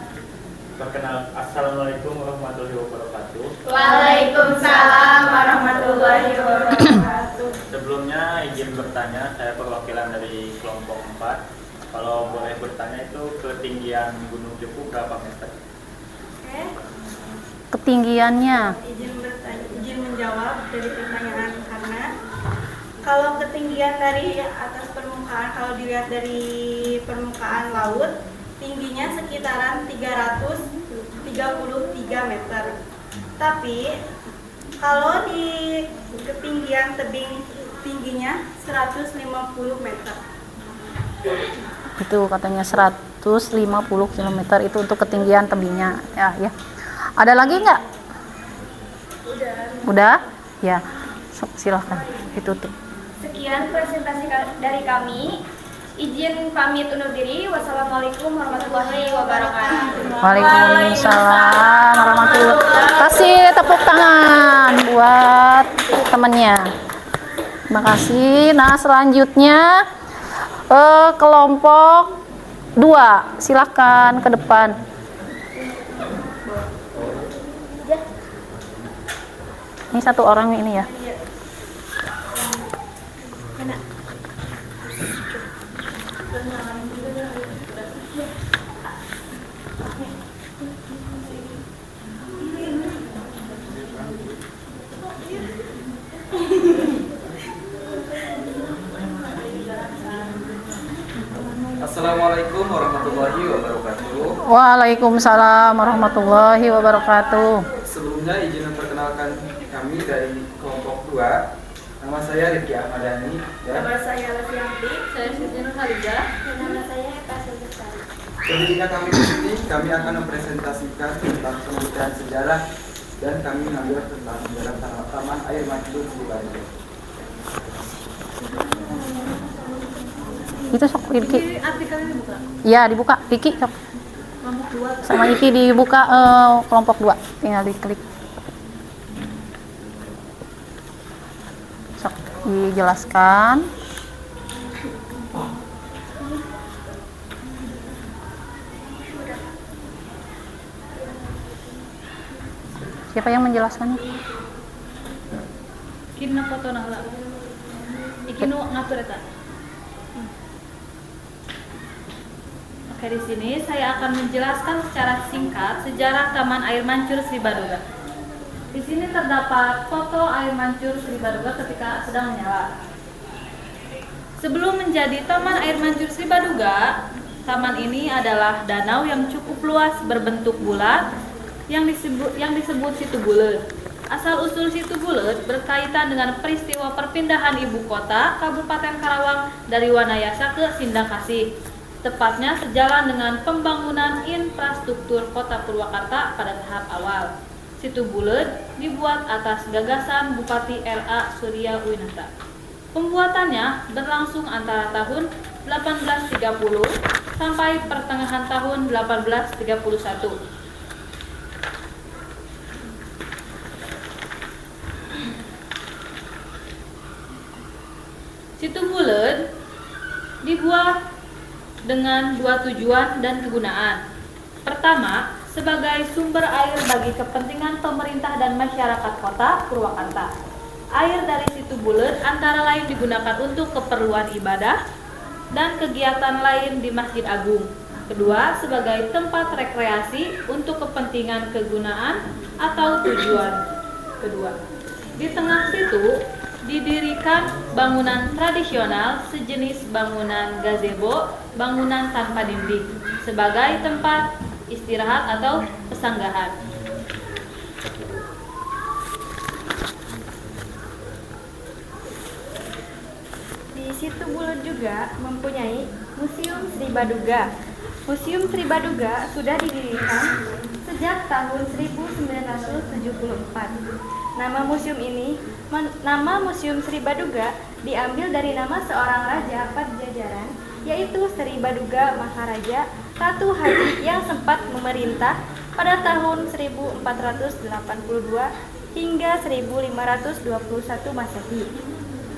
Perkenal, Assalamualaikum warahmatullahi wabarakatuh. Waalaikumsalam warahmatullahi wabarakatuh. Sebelumnya izin bertanya, saya perwakilan dari kelompok 4. Kalau boleh bertanya itu ketinggian Gunung Cepu berapa meter? Oke, Ketinggiannya. izin menjawab dari pertanyaan karena kalau ketinggian dari atas permukaan, kalau dilihat dari permukaan laut, tingginya sekitaran 333 meter. Tapi kalau di ketinggian tebing tingginya 150 meter. Itu katanya 150 km itu untuk ketinggian tebingnya. Ya. Ada lagi nggak? Udah? Ya. Sok, silahkan ditutup. Sekian presentasi dari kami. Izin pamit undur diri. Wassalamualaikum warahmatullahi wabarakatuh. Waalaikumsalam warahmatullahi wabarakatuh. Kasih tepuk tangan buat temennya. Terima kasih. Nah, selanjutnya kelompok 2. Silahkan ke depan. Ini satu orang ini ya. Assalamualaikum warahmatullahi wabarakatuh. Waalaikumsalam warahmatullahi wabarakatuh. Sebelumnya izin memperkenalkan kami dari kelompok 2. Nama saya Rifki Ahmadani. Nama saya Levianti. Saya Siti Nurhaliza. Dan nama saya Eka Sulistari. Ketika kami di sini, kami akan mempresentasikan tentang penelitian sejarah dan kami mengambil tentang sejarah Taman Air Mancur di Bandung. Itu sok Iki. Artikelnya dibuka. Ya, dibuka. Iki sok. Kelompok 2. Sama Iki dibuka kelompok 2. Tinggal diklik. Sok dijelaskan. Siapa yang menjelaskannya? Kina foto nala. Iki nu ngatur eta. Oke, di sini saya akan menjelaskan secara singkat sejarah Taman Air Mancur Sri Baduga. Di sini terdapat foto air mancur Sri Baduga ketika sedang menyala. Sebelum menjadi Taman Air Mancur Sri Baduga, taman ini adalah danau yang cukup luas berbentuk bulat yang disebut Situ Buleud. Asal-usul Situ Buleud berkaitan dengan peristiwa perpindahan ibu kota Kabupaten Karawang dari Wanayasa ke Sindangkasih. Tepatnya sejalan dengan pembangunan infrastruktur Kota Purwakarta pada tahap awal. Situ Buleud dibuat atas gagasan Bupati R.A. Surya Winata. Pembuatannya berlangsung antara tahun 1830 sampai pertengahan tahun 1831. Situ Buleud dibuat dengan 2 tujuan dan kegunaan. Pertama, sebagai sumber air bagi kepentingan pemerintah dan masyarakat kota Purwakarta. Air dari Situ Buleud antara lain digunakan untuk keperluan ibadah dan kegiatan lain di Masjid Agung. Kedua, sebagai tempat rekreasi untuk kepentingan kegunaan atau tujuan kedua. Di tengah situ didirikan bangunan tradisional sejenis bangunan gazebo, bangunan tanpa dinding, sebagai tempat istirahat atau pesanggahan. Di Situbondo juga mempunyai Museum Sri Baduga. Museum Sri Baduga sudah didirikan sejak tahun 1974. Nama Museum Sri Baduga diambil dari nama seorang raja Pajajaran, yaitu Sri Baduga Maharaja, Ratu Haji yang sempat memerintah pada tahun 1482 hingga 1521 Masehi.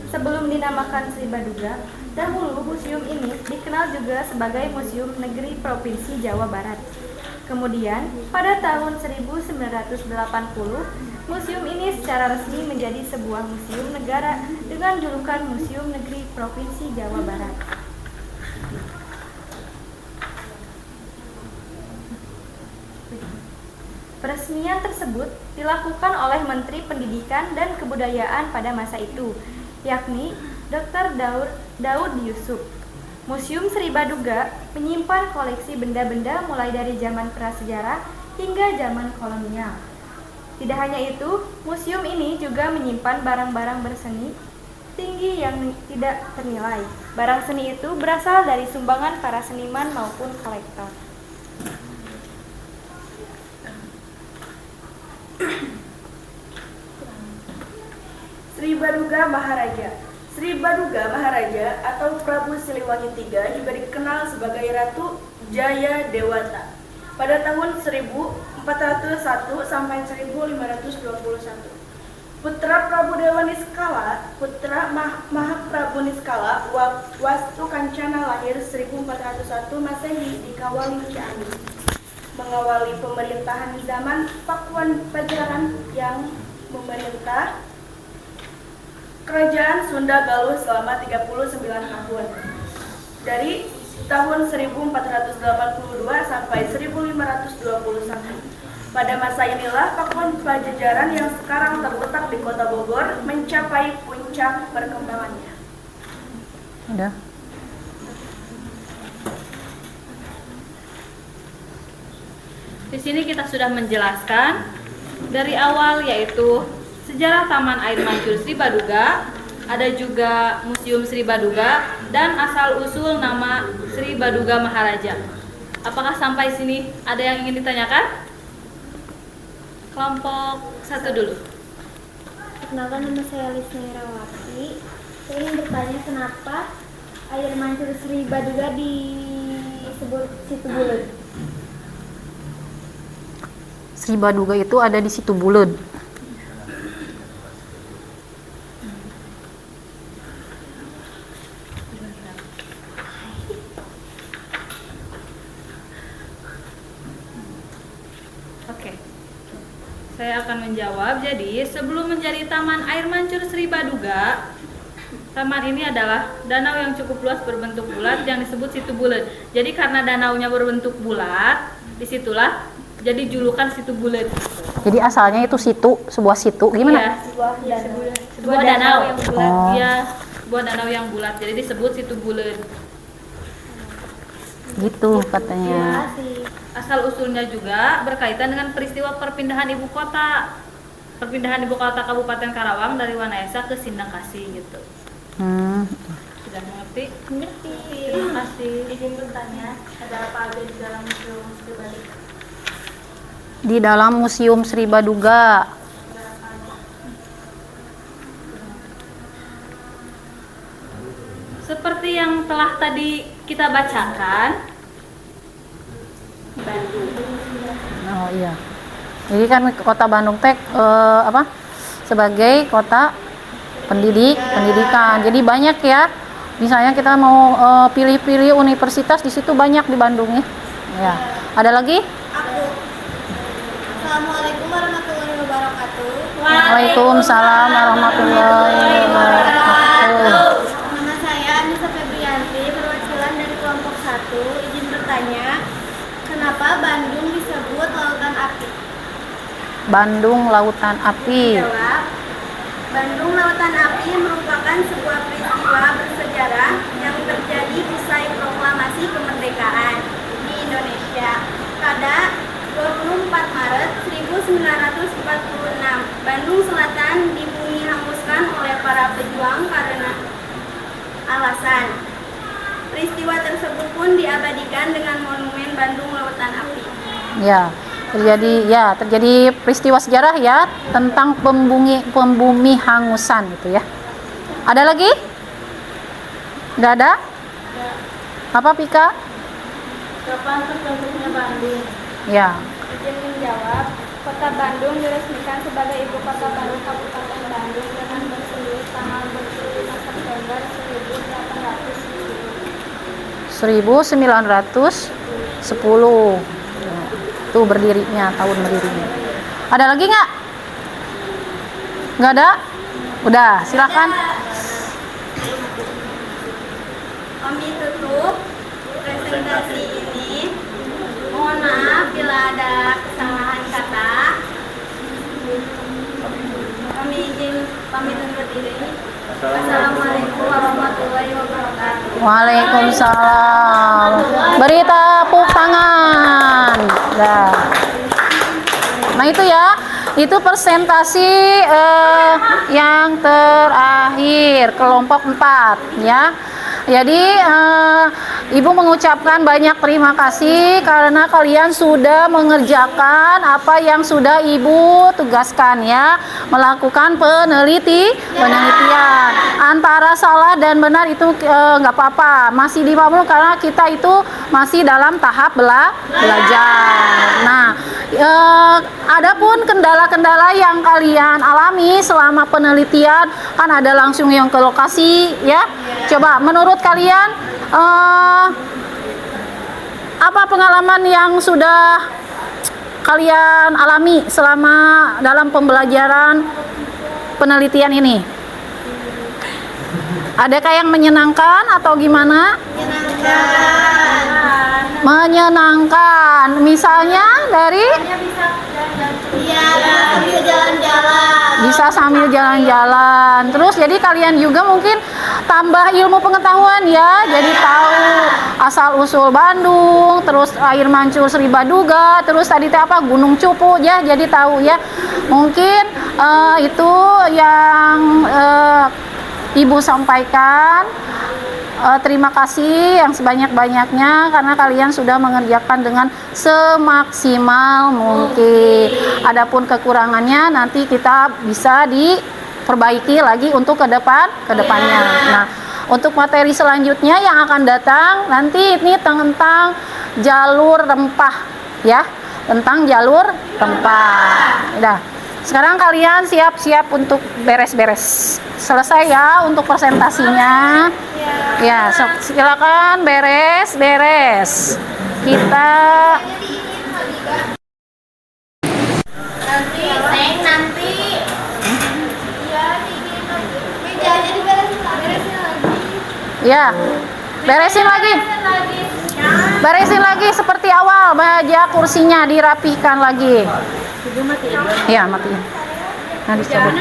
Sebelum dinamakan Sri Baduga, dahulu museum ini dikenal juga sebagai Museum Negeri Provinsi Jawa Barat. Kemudian, pada tahun 1980, museum ini secara resmi menjadi sebuah museum negara dengan julukan Museum Negeri Provinsi Jawa Barat. Peresmian tersebut dilakukan oleh Menteri Pendidikan dan Kebudayaan pada masa itu, yakni Dr. Daud Yusuf. Museum Sri Baduga menyimpan koleksi benda-benda mulai dari zaman prasejarah hingga zaman kolonial. Tidak hanya itu, museum ini juga menyimpan barang-barang berseni tinggi yang tidak ternilai. Barang seni itu berasal dari sumbangan para seniman maupun kolektor. Sri Baduga Maharaja. Sri Baduga Maharaja atau Prabu Siliwangi III juga dikenal sebagai Ratu Jaya Dewata pada tahun 1401 sampai 1521. Putra Prabu Dewa Niskala, putra Mahaprabu Niskala, Wastu Kancana lahir 1401 Masehi di Kawali Ciamis, mengawali pemerintahan zaman Pakuan Pajajaran yang memerintah Kerajaan Sunda Galuh selama 39 tahun. Dari tahun 1482 sampai 1521. Pada masa inilah Pakuan Pajajaran yang sekarang terletak di Kota Bogor mencapai puncak perkembangannya. Udah. Di sini kita sudah menjelaskan dari awal, yaitu sejarah Taman Air Mancur Sri Baduga, ada juga Museum Sri Baduga, dan asal-usul nama Sri Baduga Maharaja. Apakah sampai sini ada yang ingin ditanyakan? Kelompok 1 dulu. Perkenalkan, nama saya Lisna Irawati. Saya ingin bertanya kenapa air mancur Sri Baduga disebut Situbondo? Sri Baduga itu ada di Situbondo. Oke. Saya akan menjawab. Jadi, sebelum menjadi Taman Air Mancur Sri Baduga, taman ini adalah danau yang cukup luas berbentuk bulat yang disebut Situbondo. Jadi karena danaunya berbentuk bulat, disitulah jadi julukan Situbondo. Jadi asalnya itu sebuah situ gimana? Iya, sebuah danau yang bulat. Oh. Iya, sebuah danau yang bulat. Jadi disebut Situbondo. Gitu katanya. Asal usulnya juga berkaitan dengan peristiwa perpindahan ibu kota. Perpindahan ibu kota Kabupaten Karawang dari Wanayasa ke Sindangkasih gitu. Sudah mengerti? Mengerti. Terima kasih. Izin bertanya, ada apa aja di dalam Museum Sri Baduga? Di dalam Museum Sri Baduga. Seperti yang telah tadi kita bacakan, Oh iya. Jadi kan Kota Bandung teh sebagai kota pendidikan. Jadi banyak ya. Misalnya kita mau pilih-pilih universitas, di situ banyak di Bandung ya. Ya. Ada lagi? Assalamualaikum warahmatullahi wabarakatuh. Waalaikumsalam warahmatullahi wabarakatuh. Nama saya Anissa Febrianti, perwakilan dari kelompok 1. Izin bertanya, kenapa Bandung disebut Lautan Api? Bandung Lautan Api. Jawab, Bandung Lautan Api merupakan sebuah peristiwa bersejarah yang terjadi usai proklamasi kemerdekaan di Indonesia pada 24 Maret 1946. Bandung Selatan dibumi hanguskan oleh para pejuang karena alasan Hangusan. Peristiwa tersebut pun diabadikan dengan monumen Bandung Lautan Api. Ya, terjadi peristiwa sejarah ya tentang pembumi hangusan gitu ya. Ada lagi? Nggak ada? Apa Pika? Kapan terbentuknya Bandung? Ya. Izin menjawab, Kota Bandung diresmikan sebagai ibu kota baru Kabupaten Bandung dengan berseluruh tanggal 25 September 1910. Itu berdirinya, tahun berdirinya. Ada lagi nggak? Nggak ada? Udah, silakan. Kami tutup presentasi ini. Mohon maaf bila ada kesalahan kata. Kami izin pamit undur diri. Assalamualaikum warahmatullahi wabarakatuh. Waalaikumsalam. Beri tepuk tangan. Nah itu ya, itu presentasi yang terakhir kelompok 4 ya. Jadi Ibu mengucapkan banyak terima kasih karena kalian sudah mengerjakan apa yang sudah Ibu tugaskan ya, melakukan penelitian. Antara salah dan benar itu nggak apa-apa, masih dimaklum karena kita itu masih dalam tahap belajar. Nah, adapun kendala-kendala yang kalian alami selama penelitian kan ada langsung yang ke lokasi ya. Coba menurut kalian apa pengalaman yang sudah kalian alami selama dalam pembelajaran penelitian ini? Adakah yang menyenangkan atau gimana? Menyenangkan. Misalnya dari bisa sambil jalan-jalan. Terus jadi kalian juga mungkin tambah ilmu pengetahuan ya. Jadi tahu asal usul Bandung, terus air mancur Sri Baduga, terus tadi apa Gunung Cupu ya. Jadi tahu ya. Mungkin itu yang Ibu sampaikan. Terima kasih yang sebanyak-banyaknya karena kalian sudah mengerjakan dengan semaksimal mungkin. Adapun kekurangannya nanti kita bisa diperbaiki lagi untuk kedepannya. Nah, untuk materi selanjutnya yang akan datang nanti ini tentang jalur rempah ya, tentang jalur rempah. Udah. Sekarang kalian siap-siap untuk beres-beres. Selesai ya untuk presentasinya. Ya, silakan beres-beres. Kita nanti ya, beresin lagi. Beresin lagi seperti awal, meja kursinya dirapihkan lagi. Ya, matiin. Nah, dicabut.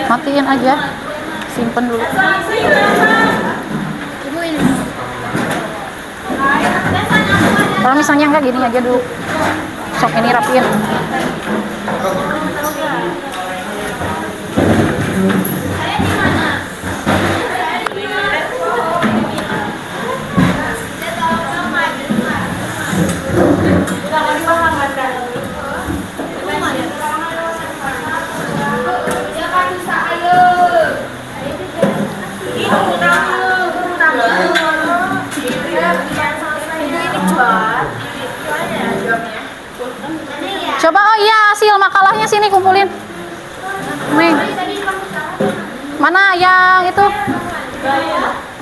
Matiin aja. Simpen dulu. Kalau misalnya enggak gini aja dulu. Sok ini rapiin. Coba, oh iya, hasil makalahnya sini kumpulin. Nih. Mana yang itu?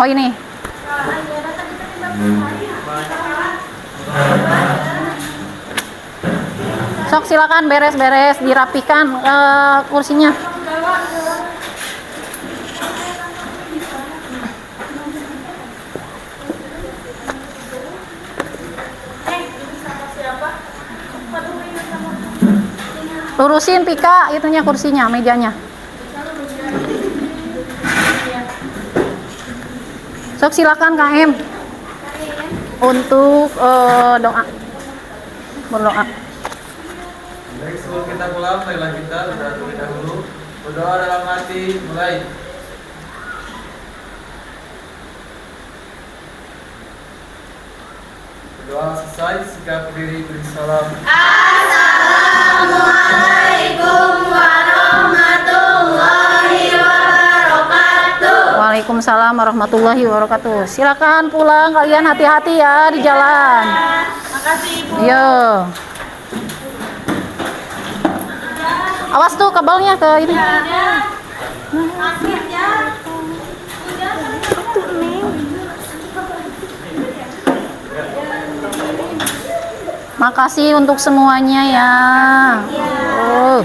Oh ini. Sok silakan beres-beres, dirapikan kursinya. Lurusin Pika itunya kursinya, mejanya. Sok silakan KM untuk doa. Berdoa. Baik, sebelum kita pulang, marilah kita berdoa terlebih dahulu. Berdoa dalam hati, mulai. Berdoa selesai, sikap berdiri beri salam. Waalaikumsalam warahmatullahi wabarakatuh. Silakan pulang kalian, hati-hati ya di jalan. Makasih Ibu. Yo. Awas tuh kabelnya ke ini. Makasih untuk semuanya ya. Oh.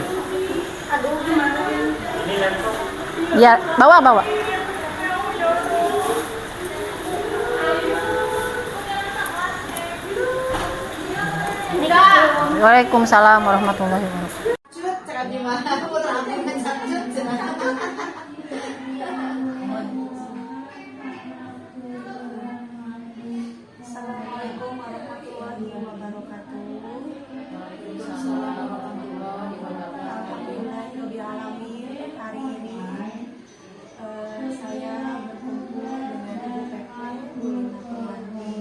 Ya, bawa. Waalaikumsalam warahmatullahi wabarakatuh. Assalamualaikum warahmatullahi wabarakatuh. Alhamdulillahirobbilalamin. Hari ini saya berkumpul dengan Ibu Pepe, Guru Nakumanti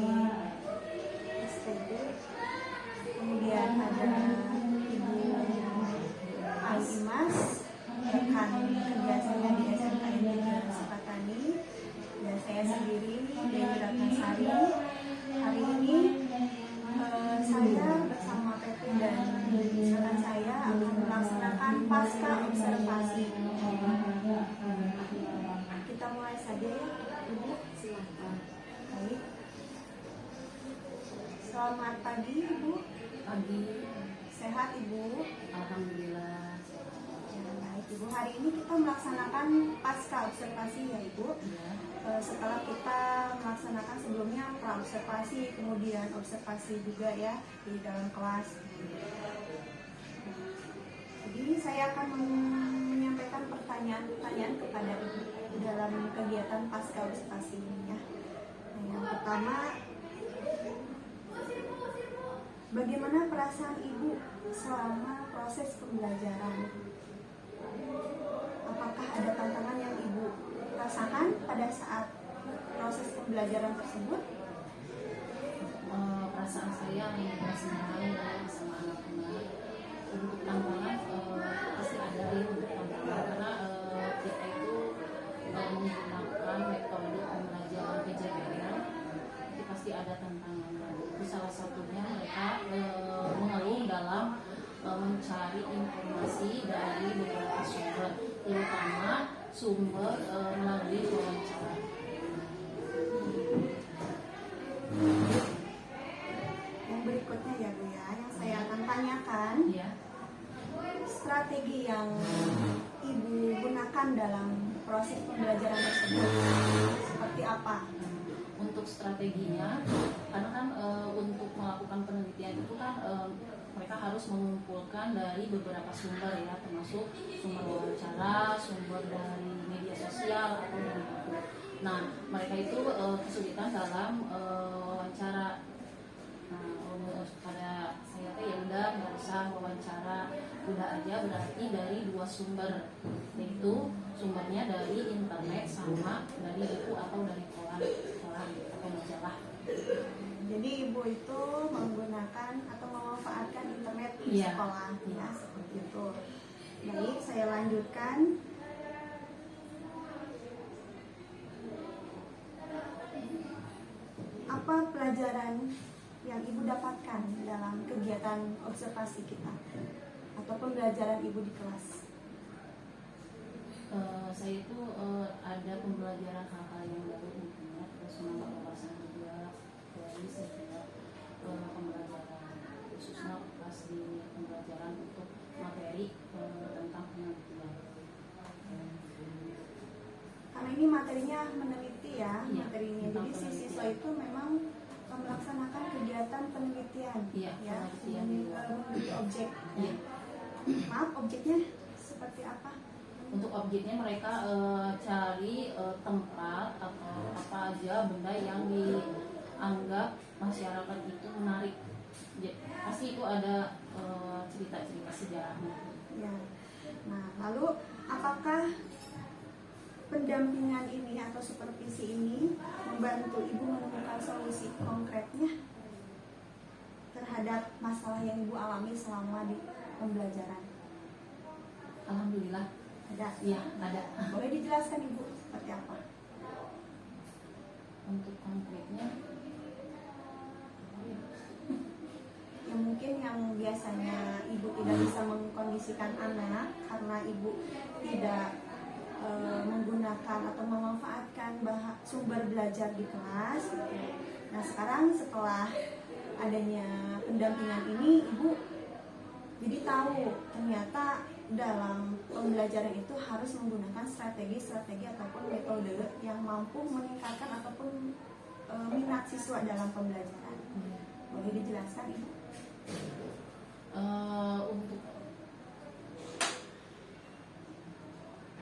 STD. Kemudian ada Ibu Alimas, rekan kerja saya di SMK Negeri Sukatani, dan saya sendiri Dewi Ratnasari. Hari ini saya bersama Pepe dan rekan saya akan melaksanakan pasca observasi. Kita mulai saja ya, Ibu. Silakan. Baik. Selamat pagi, Ibu. Pagi, Sehat, Ibu? alhamdulillah. Ya, baik, Ibu. Hari ini kita melaksanakan pasca observasi ya, Ibu. Setelah kita melaksanakan sebelumnya pra-observasi, kemudian observasi juga ya di dalam kelas. Jadi saya akan menyampaikan pertanyaan-pertanyaan kepada Ibu dalam kegiatan pasca observasi ini ya. Nah, yang pertama, bagaimana perasaan Ibu selama proses pembelajaran? Apakah ada tantangan yang Ibu rasakan pada saat proses pembelajaran tersebut? Perasaan saya senang sama anak-anak. Untuk tantangan pasti ada ya, untuk tantangan karena kita itu menggunakan metode pembelajaran PJBL, itu pasti ada tantangan. Itu salah satunya mereka mengeluh dalam mencari informasi dari beberapa sumber, terutama sumber melalui wawancara. Yang berikutnya ya Bu ya, yang saya akan tanyakan, Ya. strategi yang Ibu gunakan dalam proses pembelajaran tersebut seperti apa? Untuk strateginya, karena kan untuk melakukan penelitian itu kan mereka harus mengumpulkan dari beberapa sumber ya, termasuk sumber wawancara, sumber dari media sosial atau dari buku. Nah, mereka itu kesulitan dalam wawancara. Nah, pada saya ya udah nggak usah wawancara, udah aja berarti dari dua sumber, yaitu sumbernya dari internet sama dari buku atau dari koran atau majalah. Jadi Ibu itu menggunakan atau memanfaatkan internet di Iya. sekolah ya, seperti itu. Baik, saya lanjutkan. Apa pelajaran yang Ibu dapatkan dalam kegiatan observasi kita atau pembelajaran Ibu di kelas? Saya itu ada pembelajaran hal-hal yang baru tentunya, terus menambah wawasan juga dari setiap pembelajaran, khususnya pas di pembelajaran untuk materi tentang penelitian. Karena ini materinya meneliti ya, Iya, materinya. tentang Jadi si penelitian. siswa itu memang melaksanakan kegiatan penelitian, Iya, ya, penelitian di luar. meneliti objek. Iya. Maaf, objeknya seperti apa? Untuk objeknya mereka cari tempat atau apa aja benda yang dianggap masyarakat itu menarik. Pasti itu ada cerita-cerita sejarahnya. Ya. Nah, lalu apakah pendampingan ini atau supervisi ini membantu ibu menemukan solusi konkretnya terhadap masalah yang ibu alami selama di pembelajaran? Alhamdulillah Ada? ya ada. Boleh dijelaskan ibu seperti apa? Untuk konkretnya Ya mungkin yang biasanya ibu tidak bisa mengkondisikan anak karena ibu tidak menggunakan atau memanfaatkan sumber belajar di kelas. Nah sekarang setelah adanya pendampingan ini, ibu jadi tahu ternyata dalam pembelajaran itu harus menggunakan strategi-strategi ataupun metode yang mampu meningkatkan ataupun minat siswa dalam pembelajaran. Boleh dijelaskan ibu?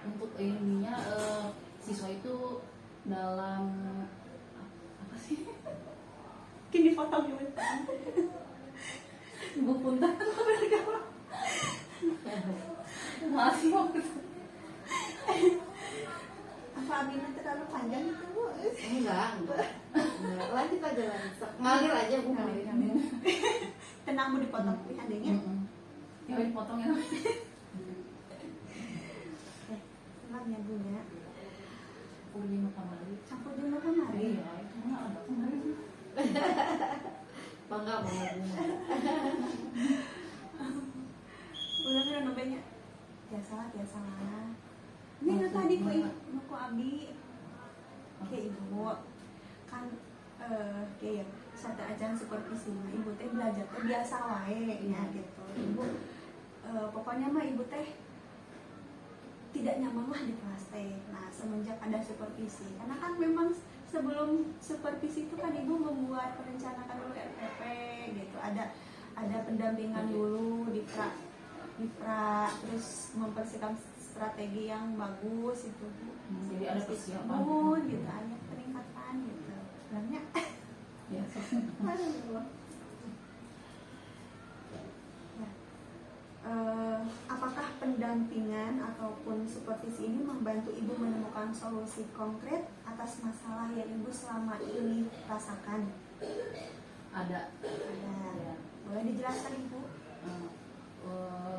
Untuk ilmunya siswa itu dalam apa sih? Kini dipotong dulu. Ibu punten. Masih waktu. Apa abisnya terlalu panjang itu bu? Enggak. Lanjut aja ngalir aja Bu. Ngalir. Tenang bu, dipotong adanya. Ya dipotong ya. Tenang ya bu ya. Purwino kamari. Campur dulu kamari. Iya, itu mah ada kemarin. Bangga banget. Udah nobenya. Biasalah. Ini kan tadi ku abi. Kayak ibu kan kayak satu ajan supervisi mah ibu teh belajar teh biasa wae ya gitu. Ibu pokoknya mah ibu teh tidak nyaman lah di kelas teh. Nah semenjak ada supervisi, karena kan memang sebelum supervisi itu kan ibu membuat perencanaan dulu RPP gitu. Ada pendampingan dulu di pra terus mempersiapkan strategi yang bagus itu. Jadi ada persiapan. Gitu, ada peningkatan gitu. Banyak. Ya. Aduh. Ya. Apakah pendampingan ataupun supervisi ini membantu ibu menemukan solusi konkret atas masalah yang ibu selama ini rasakan? Ada. Ada. Boleh dijelaskan ibu?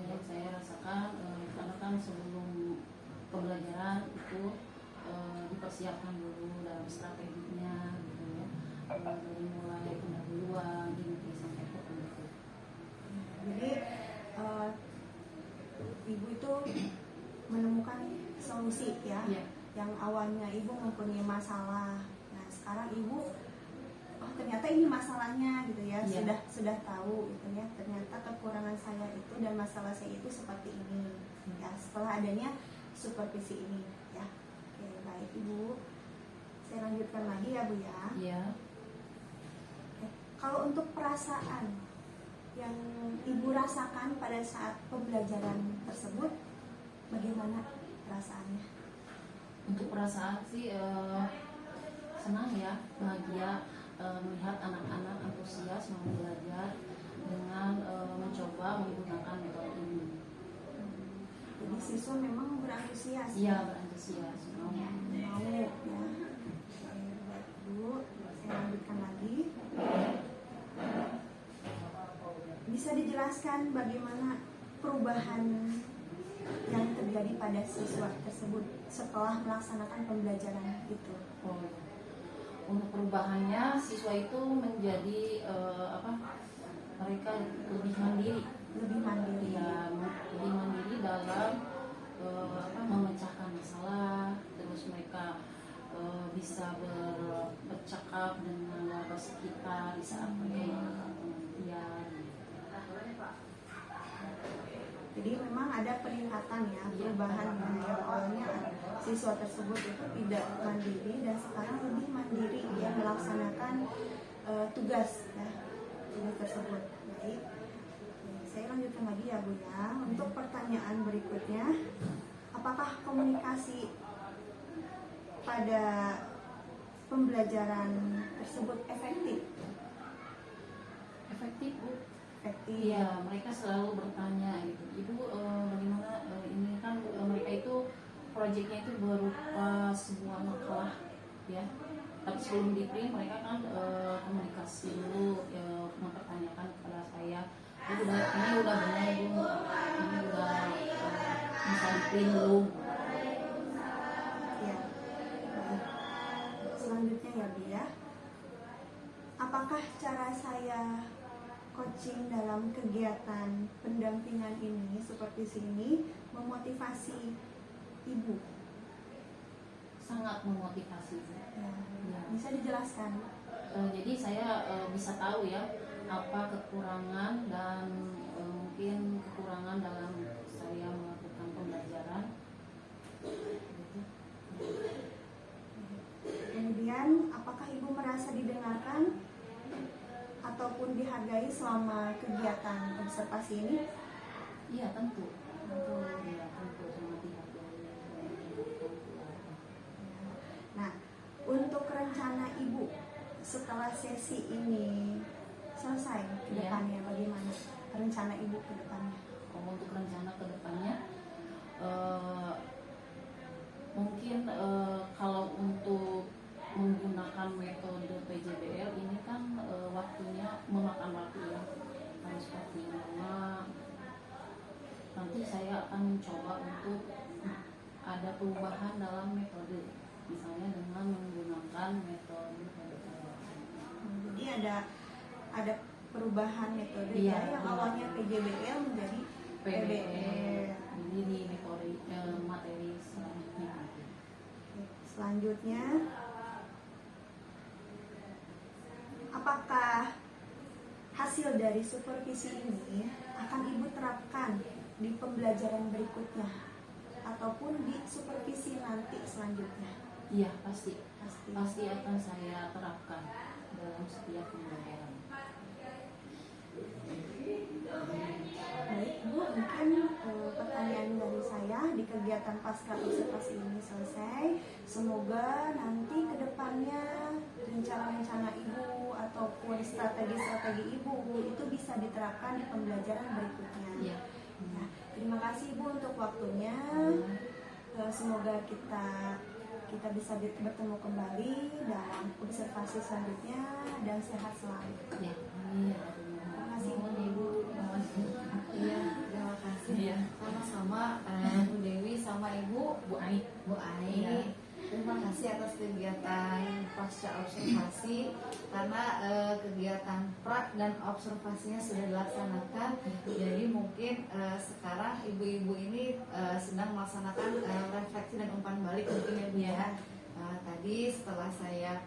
Yang saya rasakan karena kan sebelum pembelajaran itu dipersiapkan dulu dalam strateginya gitu ya, dari mulai pendahuluan inti sampai ke penutup. Jadi ibu itu menemukan solusi ya, yang awalnya ibu mempunyai masalah. Nah sekarang ibu ternyata ini masalahnya gitu ya, sudah tahu gitu ya, ternyata kekurangan saya itu dan masalah saya itu seperti ini ya setelah adanya supervisi ini ya. Oke baik ibu, saya lanjutkan lagi ya bu ya. Iya. Oke. Kalau untuk perasaan yang ibu rasakan pada saat pembelajaran tersebut, bagaimana perasaannya? Untuk perasaan sih senang ya, bahagia melihat anak-anak antusias mau belajar dengan mencoba menggunakan metode ini. Jadi siswa memang berantusias. Iya, berantusias. Mau ya. Baik Bu, saya lanjutkan lagi. Bisa dijelaskan bagaimana perubahan yang terjadi pada siswa tersebut setelah melaksanakan pembelajaran itu? Oh, iya. Untuk perubahannya siswa itu menjadi mereka lebih mandiri. Lebih mandiri. Ya, lebih mandiri dalam memecahkan masalah, terus mereka bisa bercakap dengan warga sekitar di saat mereka melakukan penelitian. Jadi memang ada peningkatan ya, perubahan yang awalnya siswa tersebut itu tidak mandiri dan sekarang lebih mandiri ya melaksanakan tugas tersebut. Baik, saya lanjutkan lagi ya Bu ya. Untuk pertanyaan berikutnya, apakah komunikasi pada pembelajaran tersebut efektif? Efektif, Bu. Efektif. Iya, mereka selalu bertanya gitu. Ibu, bagaimana ini kan mereka itu proyeknya itu berupa sebuah makalah ya. Tapi sebelum di print mereka kan komunikasi dulu, mempertanyakan kepada saya, ini udah benar Bu, ini udah bisa di print belum? Ya. Baik. Selanjutnya ya Bu ya. Apakah cara saya coaching dalam kegiatan pendampingan ini seperti sini memotivasi ibu? Sangat memotivasi. Ya. Ya. Bisa dijelaskan? Jadi saya bisa tahu ya apa kekurangan dan mungkin kekurangan dalam saya melakukan pembelajaran. Gitu. Kemudian, apakah ibu merasa didengarkan ataupun dihargai selama kegiatan observasi ini? Iya tentu. Ya, tentu sangat dihargai. Nah, untuk rencana ibu setelah sesi ini selesai ke Iya. depannya bagaimana? Rencana ibu ke depannya? Untuk rencana ke depannya mungkin kalau untuk menggunakan metode PJBL ini kan waktunya memakan waktu ya, harus waktunya lama. Nanti saya akan mencoba untuk ada perubahan dalam metode, misalnya dengan menggunakan metode PJBL. Jadi ada perubahan metode Iya, yang iya. awalnya PJBL menjadi PBL. Ini di metode materi selanjutnya. Selanjutnya, apakah hasil dari supervisi ini akan ibu terapkan di pembelajaran berikutnya ataupun di supervisi nanti selanjutnya? Iya pasti. Pasti. Pasti akan saya terapkan dalam setiap pembelajaran. Baik Bu, mungkin pertanyaan dari saya di kegiatan pasca observasi ini selesai. Semoga nanti ke depannya rencana-rencana ibu ataupun strategi-strategi ibu itu bisa diterapkan di pembelajaran berikutnya. Iya. Ya, terima kasih Ibu untuk waktunya. Semoga kita bisa bertemu kembali dalam observasi selanjutnya dan sehat selalu. Ya, amin. Terima kasih Ibu. Iya, terima kasih. Iya. Sama-sama Bu Dewi sama Ibu Bu Ai. Iya. Terima kasih atas kegiatan pasca observasi karena kegiatan pra dan observasinya sudah dilaksanakan. Jadi mungkin sekarang ibu-ibu ini sedang melaksanakan refleksi dan umpan balik mungkin ya Bu ya. Tadi setelah saya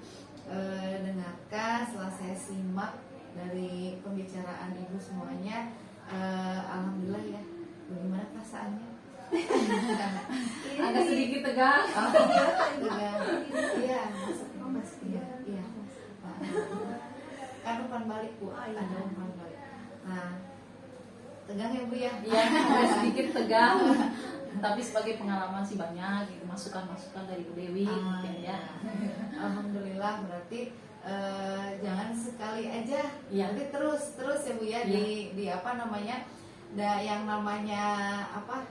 dengarkan, setelah saya simak dari pembicaraan ibu semuanya, alhamdulillah ya. Bagaimana perasaannya? Agak sedikit tegang. Iya, maksudnya iya. Kan umpan balik Bu, ada umpan balik. Nah, tegang ya Bu ya? Iya, agak sedikit tegang. Tapi sebagai pengalaman sih banyak gitu, masukan-masukan dari Bu Dewi mungkin ya. Alhamdulillah berarti jangan sekali aja, Iya. tapi terus ya Bu ya, Iya. di apa namanya, yang namanya apa,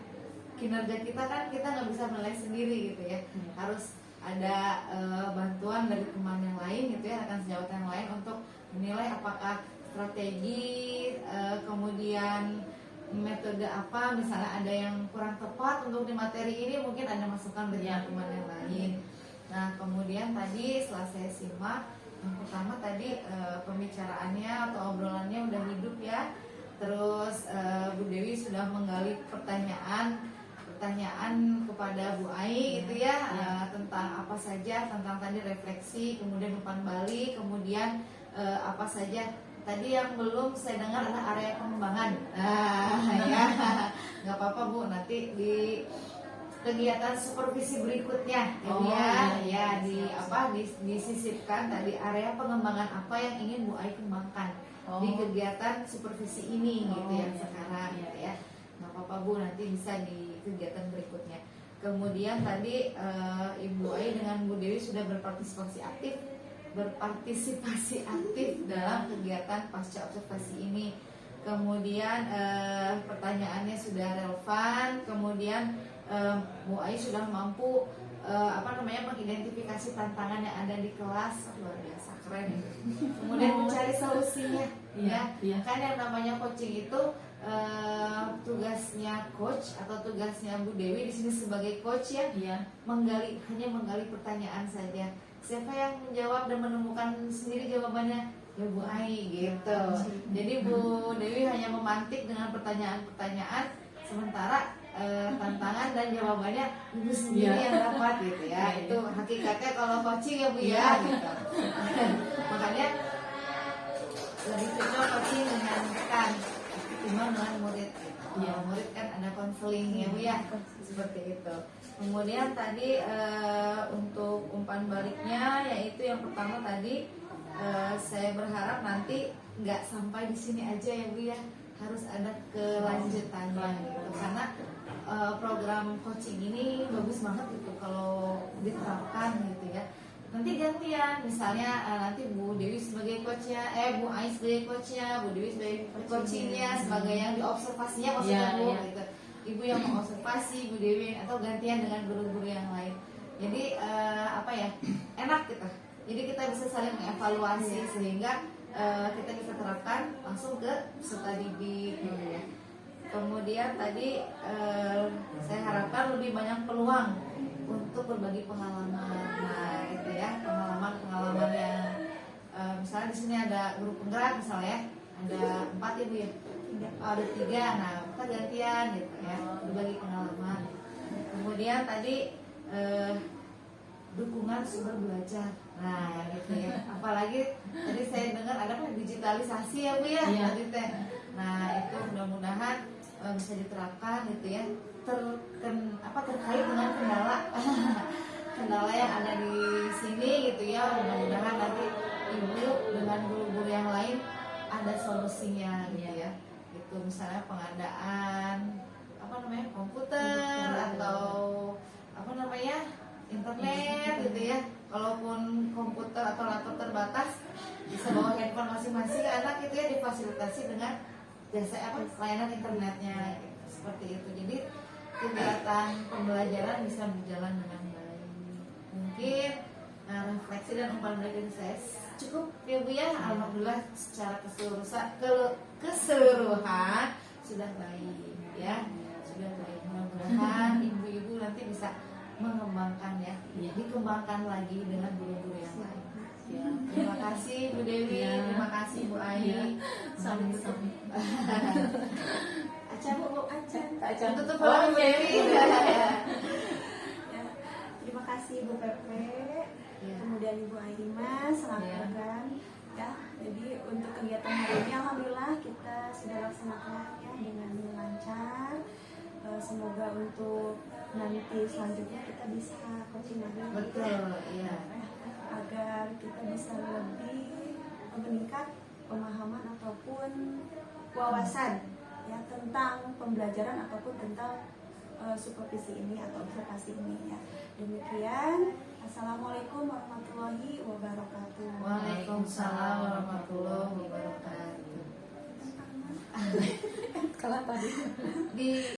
kinerja kita kan kita nggak bisa menilai sendiri gitu ya. Harus ada bantuan dari teman yang lain gitu ya, rekan sejawat yang lain untuk menilai apakah strategi, kemudian metode apa, misalnya ada yang kurang tepat untuk di materi ini, mungkin ada masukan dari teman yang lain. Nah kemudian tadi setelah saya simak, yang pertama tadi pembicaraannya atau obrolannya udah hidup ya. Terus Bu Dewi sudah menggali pertanyaan kepada Bu Ai itu ya, tentang apa saja, tentang tadi refleksi, kemudian umpan balik, kemudian apa saja tadi yang belum saya dengar adalah area pengembangan. Ya nggak apa-apa Bu, nanti di kegiatan supervisi berikutnya disisipkan tadi area pengembangan apa yang ingin Bu Ai kembangkan di kegiatan supervisi ini gitu ya sekarang gitu ya. Nggak apa-apa Bu, nanti bisa di kegiatan berikutnya. Kemudian tadi Ibu Ai dengan Bu Dewi sudah berpartisipasi aktif dalam kegiatan pasca observasi ini. Kemudian pertanyaannya sudah relevan. Kemudian Bu Ai sudah mampu mengidentifikasi tantangan yang ada di kelas. Luar biasa, keren. Kemudian mencari solusinya. Kan yang namanya coaching itu tugasnya coach atau tugasnya Bu Dewi di sini sebagai coach hanya menggali pertanyaan saja. Siapa yang menjawab dan menemukan sendiri jawabannya? Ya Bu Ai gitu. Jadi Bu Dewi hanya memantik dengan pertanyaan-pertanyaan, sementara tantangan dan jawabannya Ibu sendiri yang dapat gitu ya. Itu hakikatnya kalau coaching ya Bu ya gitu. Makanya lebih cocok coaching dengan rekan ketimbang dengan murid gitu. Murid kan ada konseling ya Bu ya, seperti itu. Kemudian tadi untuk umpan baliknya, yaitu yang pertama tadi saya berharap nanti nggak sampai di sini aja ya Bu ya, harus ada kelanjutannya gitu. Karena program coaching ini bagus banget gitu kalau diterapkan gitu ya. Nanti gantian, misalnya nanti Bu Dewi sebagai coachnya, Bu Ai sebagai coachnya, Bu Dewi sebagai coachingnya, sebagai yang diobservasinya maksudnya Bu gitu. Ibu yang mengobservasi, Bu Dewi, atau gantian dengan guru-guru yang lain. Jadi enak gitu. Jadi kita bisa saling mengevaluasi sehingga kita bisa terapkan langsung ke peserta didik gitu ya. Kemudian tadi saya harapkan lebih banyak peluang untuk berbagi pengalaman. Nah, gitu ya, pengalaman yang misalnya di sini ada guru penggerak misalnya, ada 4 ya Bu ya. Ada 3, nah kita gantian gitu ya, berbagi pengalaman. Kemudian tadi dukungan sumber belajar, nah gitu ya. Apalagi tadi saya dengar ada digitalisasi ya Bu ya, tadi teh. Nah itu mudah-mudahan bisa diterapkan gitu ya. Terkait dengan kendala yang ada di sini gitu ya. Mudah-mudahan nanti Ibu dengan guru-guru yang lain ada solusinya gitu ya. Itu misalnya pengadaan komputer atau internet gitu ya. Kalaupun komputer atau laptop terbatas, bisa bawa handphone masing-masing anak gitu ya, difasilitasi dengan jasa layanan internetnya gitu. Seperti itu. Jadi kegiatan pembelajaran bisa berjalan dengan baik. Mungkin refleksi dan umpan balik dari saya cukup ya Bu ya. Alhamdulillah secara keseluruhan sudah baik ya, sudah baik. Mudah-mudahan ibu-ibu nanti bisa mengembangkan ya, dikembangkan lagi dengan guru-guru yang lain. Ya, terima kasih Bu Dewi, terima kasih Bu Ai. Sami-sami. Aca Bu, Aca. Tutup Bu Dewi. Ya, terima kasih Bu Pepe, kemudian Ibu Aima selaku rekan. Ya, jadi untuk kegiatan hari ini alhamdulillah kita sudah laksanakan ya dengan lancar. Semoga untuk nanti selanjutnya kita bisa coaching lagi. Betul, iya. Agar kita bisa lebih meningkat pemahaman ataupun wawasan ya tentang pembelajaran ataupun tentang supervisi ini atau observasi ini ya. Demikian, assalamualaikum warahmatullahi wabarakatuh. Waalaikumsalam warahmatullahi wabarakatuh. Kalau tadi di